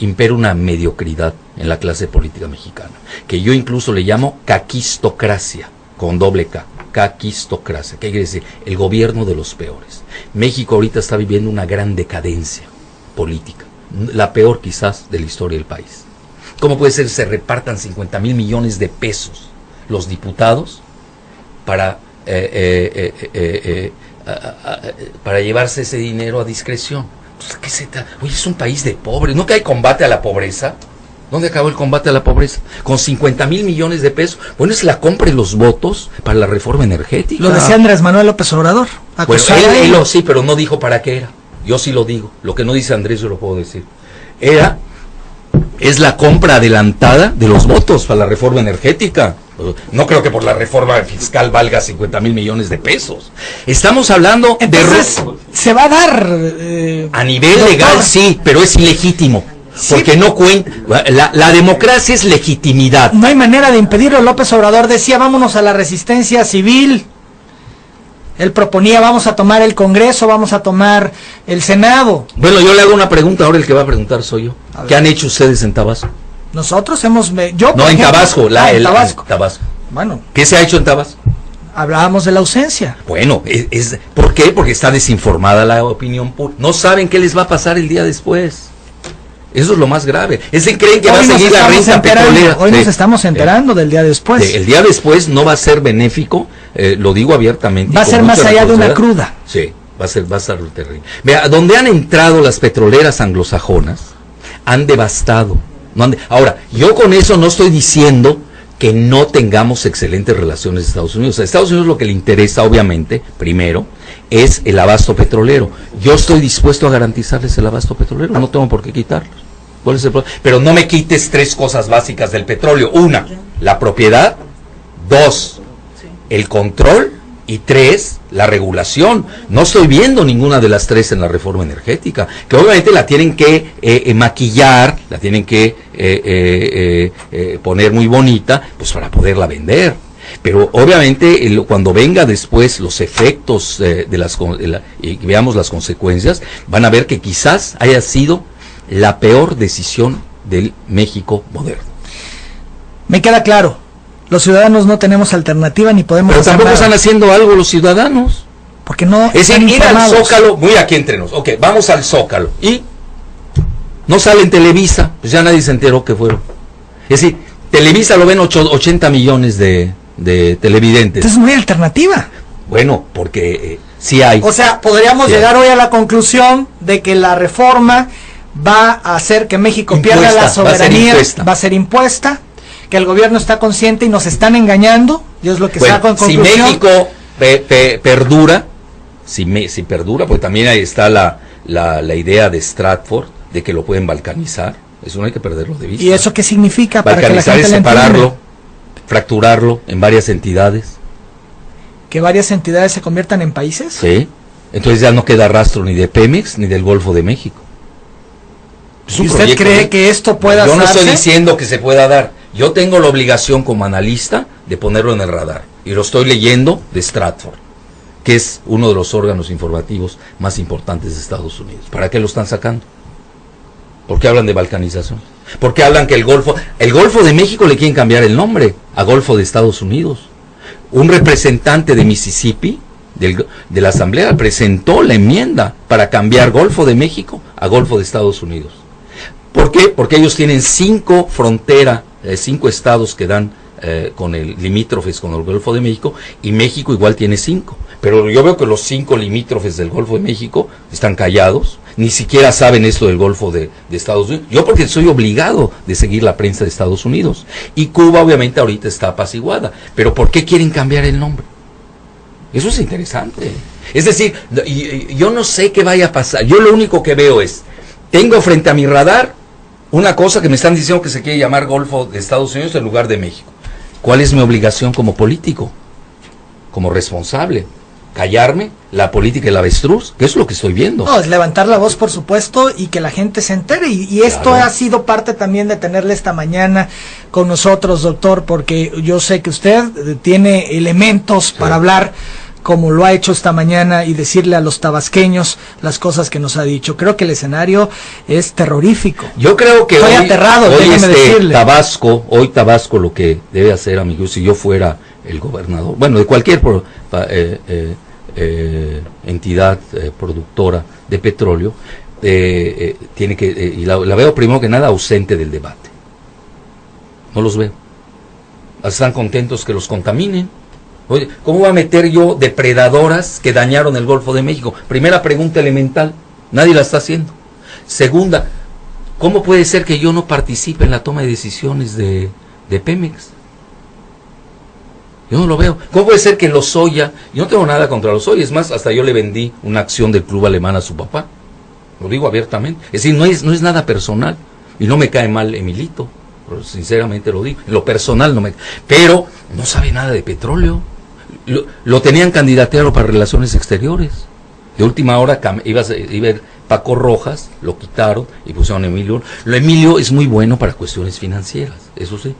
Impera una mediocridad en la clase política mexicana, que yo incluso le llamo caquistocracia, con doble K. Caquistocracia, ¿qué quiere decir? El gobierno de los peores. México ahorita está viviendo una gran decadencia política, la peor quizás de la historia del país. ¿Cómo puede ser que se repartan 50,000 millones de pesos los diputados para llevarse ese dinero a discreción? Entonces, ¿qué se trata? Oye, es un país de pobres, ¿no que hay combate a la pobreza? ¿Dónde acabó el combate a la pobreza? Con 50,000 millones de pesos. Bueno, es la compra de los votos para la reforma energética. Lo decía Andrés Manuel López Obrador. Pues sí, pero no dijo para qué era. Yo sí lo digo. Lo que no dice Andrés yo lo puedo decir. Es la compra adelantada de los votos para la reforma energética. No creo que por la reforma fiscal valga 50,000 millones de pesos. Estamos hablando entonces, se va a dar... a nivel legal sí, pero es ilegítimo. Porque no cuenta, la democracia es legitimidad. No hay manera de impedirlo. López Obrador decía, vámonos a la resistencia civil. Él proponía, vamos a tomar el Congreso, vamos a tomar el Senado. Bueno, yo le hago una pregunta, ahora el que va a preguntar soy yo. ¿Qué han hecho ustedes en Tabasco? Nosotros hemos... No, en Tabasco. En Tabasco. Bueno. ¿Qué se ha hecho en Tabasco? Hablábamos de la ausencia. Bueno, ¿por qué? Porque está desinformada la opinión pública. No saben qué les va a pasar el día después. Eso es lo más grave. Creen que va a seguir la renta petrolera. Hoy nos estamos enterando del día después. El día después no va a ser benéfico, lo digo abiertamente. Va a ser más allá de una cruda. Sí, va a ser terrible. Vea, donde han entrado las petroleras anglosajonas, han devastado. Ahora, yo con eso no estoy diciendo que no tengamos excelentes relaciones con Estados Unidos. A Estados Unidos lo que le interesa, obviamente, primero, es el abasto petrolero. Yo estoy dispuesto a garantizarles el abasto petrolero, no tengo por qué quitarlos. ¿Cuál es el problema? Pero no me quites 3 cosas básicas del petróleo. 1, la propiedad. 2, el control. Y 3, la regulación. No estoy viendo ninguna de las 3 en la reforma energética, que obviamente la tienen que maquillar, la tienen que poner muy bonita, pues para poderla vender. Pero obviamente cuando venga después los efectos y veamos las consecuencias, van a ver que quizás haya sido la peor decisión del México moderno. Me queda claro, los ciudadanos no tenemos alternativa ni podemos... Pero tampoco están haciendo algo los ciudadanos. Porque no... Es decir, ir al Zócalo, muy aquí entre nos, ok, vamos al Zócalo, y no sale en Televisa, pues ya nadie se enteró que fueron. Es decir, Televisa lo ven 80 millones de televidentes. Entonces no hay alternativa. Bueno, porque sí hay. O sea, podríamos llegar hoy a la conclusión de que la reforma va a hacer que México pierda la soberanía, va a ser impuesta, que el gobierno está consciente y nos están engañando, y es lo que saco en conclusión. Si México perdura, si perdura, pues también ahí está la idea de Stratford, de que lo pueden balcanizar, eso no hay que perderlo de vista. ¿Y eso qué significa? Balcanizar es separarlo, fracturarlo en varias entidades. ¿Que varias entidades se conviertan en países? Sí. Entonces ya no queda rastro ni de Pemex ni del Golfo de México. ¿Y usted cree que esto pueda Yo no hacerse? estoy diciendo que se pueda dar. Yo tengo la obligación como analista de ponerlo en el radar. Y lo estoy leyendo de Stratford, que es uno de los órganos informativos más importantes de Estados Unidos. ¿Para qué lo están sacando? ¿Por qué hablan de balcanización? ¿Por qué hablan que el Golfo de México le quieren cambiar el nombre a Golfo de Estados Unidos? Un representante de Mississippi, de la Asamblea, presentó la enmienda para cambiar Golfo de México a Golfo de Estados Unidos. ¿Por qué? Porque ellos tienen 5 estados que dan con el limítrofes con el Golfo de México, y México igual tiene 5. Pero yo veo que los 5 limítrofes del Golfo de México están callados, ni siquiera saben esto del Golfo de Estados Unidos. Yo porque soy obligado de seguir la prensa de Estados Unidos. Y Cuba obviamente ahorita está apaciguada. Pero ¿por qué quieren cambiar el nombre? Eso es interesante. Es decir, yo no sé qué vaya a pasar. Yo lo único que veo es, tengo frente a mi radar una cosa que me están diciendo que se quiere llamar Golfo de Estados Unidos en lugar de México. ¿Cuál es mi obligación como político? Como responsable. ¿Callarme? ¿La política del avestruz? ¿Qué es lo que estoy viendo? No, es levantar la voz, por supuesto, y que la gente se entere. Y esto Claro. ha sido parte también de tenerle esta mañana con nosotros, doctor, porque yo sé que usted tiene elementos Sí. para hablar como lo ha hecho esta mañana y decirle a los tabasqueños las cosas que nos ha dicho. Creo que el escenario es terrorífico. Yo creo que Estoy aterrado, déjeme decirle. Hoy Tabasco lo que debe hacer, amigos, si yo fuera el gobernador, bueno, de cualquier entidad productora de petróleo, tiene que, y la veo primero que nada ausente del debate. No los veo. Están contentos que los contaminen. Oye, ¿cómo va a meter yo depredadoras que dañaron el Golfo de México? Primera pregunta elemental, nadie la está haciendo. Segunda, ¿cómo puede ser que yo no participe en la toma de decisiones de Pemex? Yo no lo veo. ¿Cómo puede ser que Lozoya, yo no tengo nada contra Lozoya, es más, hasta yo le vendí una acción del club alemán a su papá? Lo digo abiertamente. Es decir, no es nada personal. Y no me cae mal Emilito, pero sinceramente lo digo. En lo personal no me... Pero no sabe nada de petróleo. Lo tenían candidateado para relaciones exteriores. De última hora iba a ir Paco Rojas, lo quitaron y pusieron a Emilio. Emilio es muy bueno para cuestiones financieras, eso sí.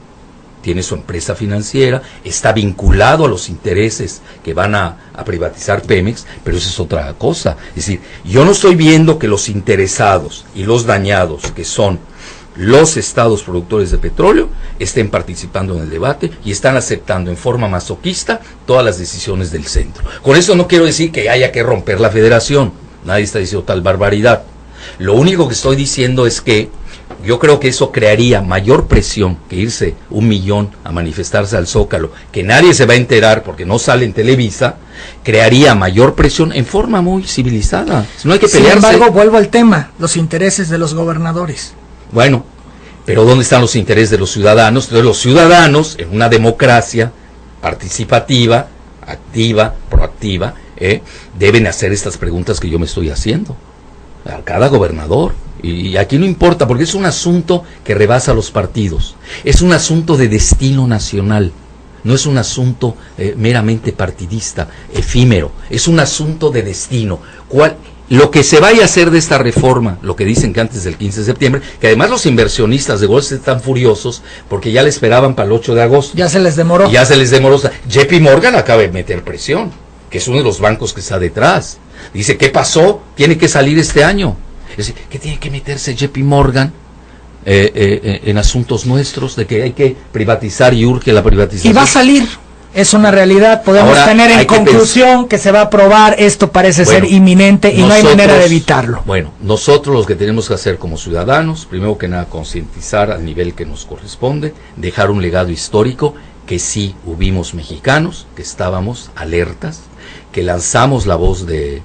Tiene su empresa financiera, está vinculado a los intereses que van a privatizar Pemex, pero eso es otra cosa. Es decir, yo no estoy viendo que los interesados y los dañados, que son los estados productores de petróleo, estén participando en el debate y están aceptando en forma masoquista todas las decisiones del centro. Con eso no quiero decir que haya que romper la federación, nadie está diciendo tal barbaridad. Lo único que estoy diciendo es que yo creo que eso crearía mayor presión que irse 1 millón a manifestarse al Zócalo, que nadie se va a enterar porque no sale en Televisa, crearía mayor presión en forma muy civilizada. No hay que pelearse. Sin embargo, vuelvo al tema, los intereses de los gobernadores. Bueno, pero ¿dónde están los intereses de los ciudadanos? Entonces, los ciudadanos, en una democracia participativa, activa, proactiva, deben hacer estas preguntas que yo me estoy haciendo a cada gobernador. Y aquí no importa, porque es un asunto que rebasa los partidos. Es un asunto de destino nacional. No es un asunto meramente partidista, efímero. Es un asunto de destino. Lo que se vaya a hacer de esta reforma, lo que dicen que antes del 15 de septiembre, que además los inversionistas de Wall Street están furiosos porque ya le esperaban para el 8 de agosto. Ya se les demoró. Ya se les demoró. JP Morgan acaba de meter presión, que es uno de los bancos que está detrás. Dice, ¿qué pasó? Tiene que salir este año. Es decir, ¿qué tiene que meterse JP Morgan en asuntos nuestros de que hay que privatizar y urge la privatización? Y va a salir. Es una realidad, podemos Ahora, tener en conclusión que se va a aprobar, esto parece ser inminente y no hay manera de evitarlo. Bueno, nosotros lo que tenemos que hacer como ciudadanos, primero que nada concientizar al nivel que nos corresponde, dejar un legado histórico, que sí hubimos mexicanos, que estábamos alertas, que lanzamos la voz de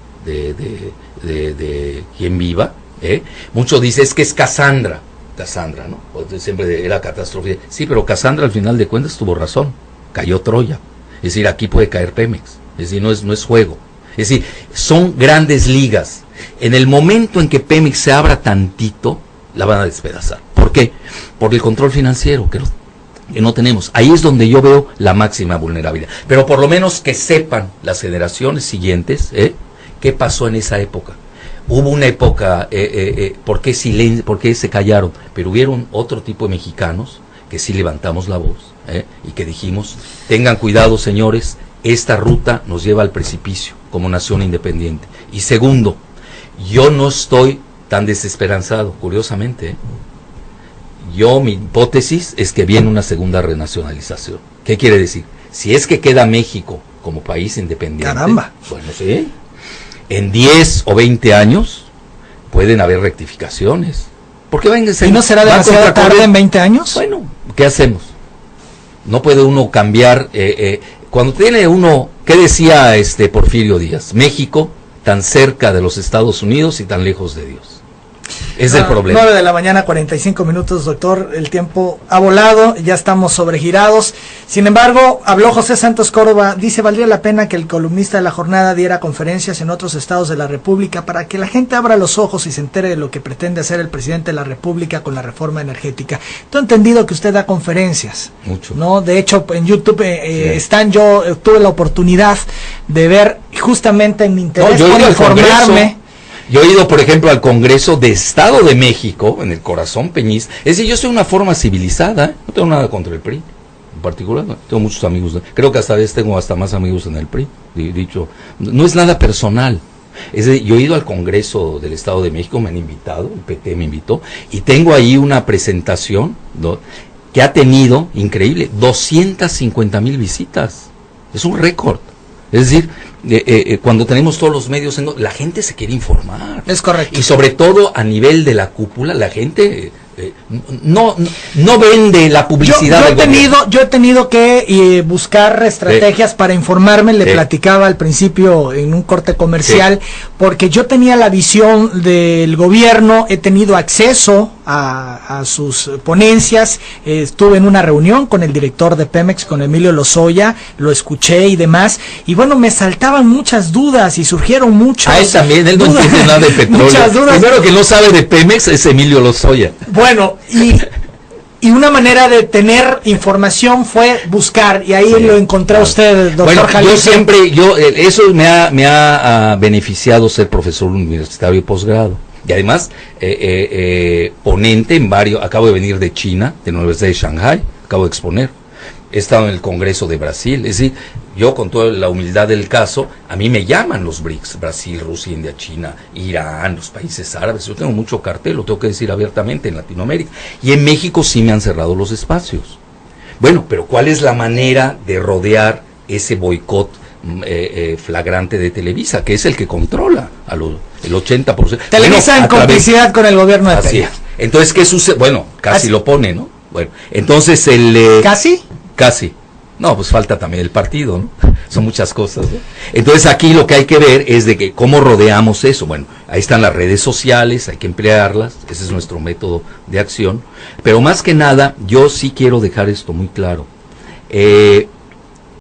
quien viva. Muchos dicen, es que es Cassandra, ¿no? Siempre era catástrofe. Sí, pero Cassandra al final de cuentas tuvo razón. Cayó Troya, es decir, aquí puede caer Pemex, es decir, no es juego, es decir, son grandes ligas. En el momento en que Pemex se abra tantito, la van a despedazar. ¿Por qué? Por el control financiero que no tenemos. Ahí es donde yo veo la máxima vulnerabilidad. Pero por lo menos que sepan las generaciones siguientes, ¿Qué pasó en esa época? Hubo una época, ¿por qué se callaron? Pero hubieron otro tipo de mexicanos que sí levantamos la voz, y que dijimos, tengan cuidado, señores, esta ruta nos lleva al precipicio como nación independiente. Y segundo, yo no estoy tan desesperanzado, curiosamente. Mi hipótesis es que viene una segunda renacionalización. ¿Qué quiere decir? Si es que queda México como país independiente, ¡caramba! Bueno, sí, en 10 o 20 años pueden haber rectificaciones. ¿Por qué vengan? ¿Y no será demasiado tarde en 20 años? Bueno, ¿qué hacemos? No puede uno cambiar. Cuando tiene uno, ¿qué decía Porfirio Díaz? México tan cerca de los Estados Unidos y tan lejos de Dios. Es el problema. 9 de la mañana, 45 minutos, doctor. El tiempo ha volado, ya estamos sobregirados. Sin embargo, habló José Santos Córdoba. Dice, valdría la pena que el columnista de la jornada diera conferencias en otros estados de la República para que la gente abra los ojos y se entere de lo que pretende hacer el presidente de la República con la reforma energética. Tengo entendido que usted da conferencias. Mucho. ¿No? De hecho, en YouTube están, yo tuve la oportunidad de ver justamente en mi interés por informarme. Yo he ido, por ejemplo, al Congreso de Estado de México, en el corazón peñista. Es decir, yo soy una forma civilizada, no tengo nada contra el PRI, en particular, no, tengo muchos amigos, creo que hasta tengo hasta más amigos en el PRI, dicho, no es nada personal. Es decir, yo he ido al Congreso del Estado de México, me han invitado, el PT me invitó, y tengo ahí una presentación, ¿no?, que ha tenido, increíble, 250,000 visitas. Es un récord. Es decir, cuando tenemos todos los medios, la gente se quiere informar. Es correcto. Y sobre todo a nivel de la cúpula, la gente no vende la publicidad. Yo he tenido que buscar estrategias para informarme. Le platicaba al principio en un corte comercial, porque yo tenía la visión del gobierno, he tenido acceso a sus ponencias, estuve en una reunión con el director de Pemex, con Emilio Lozoya, lo escuché y demás, y bueno, me saltaban muchas dudas y surgieron muchas. Él también, él no entiende nada de petróleo. Muchas dudas. Primero que no sabe de Pemex es Emilio Lozoya. Bueno, y una manera de tener información fue buscar, y ahí lo encontré a usted, doctor Jalife. Eso me ha beneficiado ser profesor universitario y posgrado. Y además, ponente en varios, acabo de venir de China, de la Universidad de Shanghái, acabo de exponer. He estado en el Congreso de Brasil, es decir, yo con toda la humildad del caso, a mí me llaman los BRICS, Brasil, Rusia, India, China, Irán, los países árabes, yo tengo mucho cartel, lo tengo que decir abiertamente, en Latinoamérica, y en México sí me han cerrado los espacios. Bueno, pero ¿cuál es la manera de rodear ese boicot flagrante de Televisa, que es el que controla el 80%? Televisa en complicidad con el gobierno de Pemex. Así es. Entonces, ¿qué sucede? Bueno, casi lo pone, ¿no? Bueno, entonces ¿Casi? Casi. No, pues falta también el partido, ¿no? Son muchas cosas, ¿no? Entonces aquí lo que hay que ver es de que cómo rodeamos eso. Bueno, ahí están las redes sociales, hay que emplearlas, ese es nuestro método de acción. Pero más que nada, yo sí quiero dejar esto muy claro.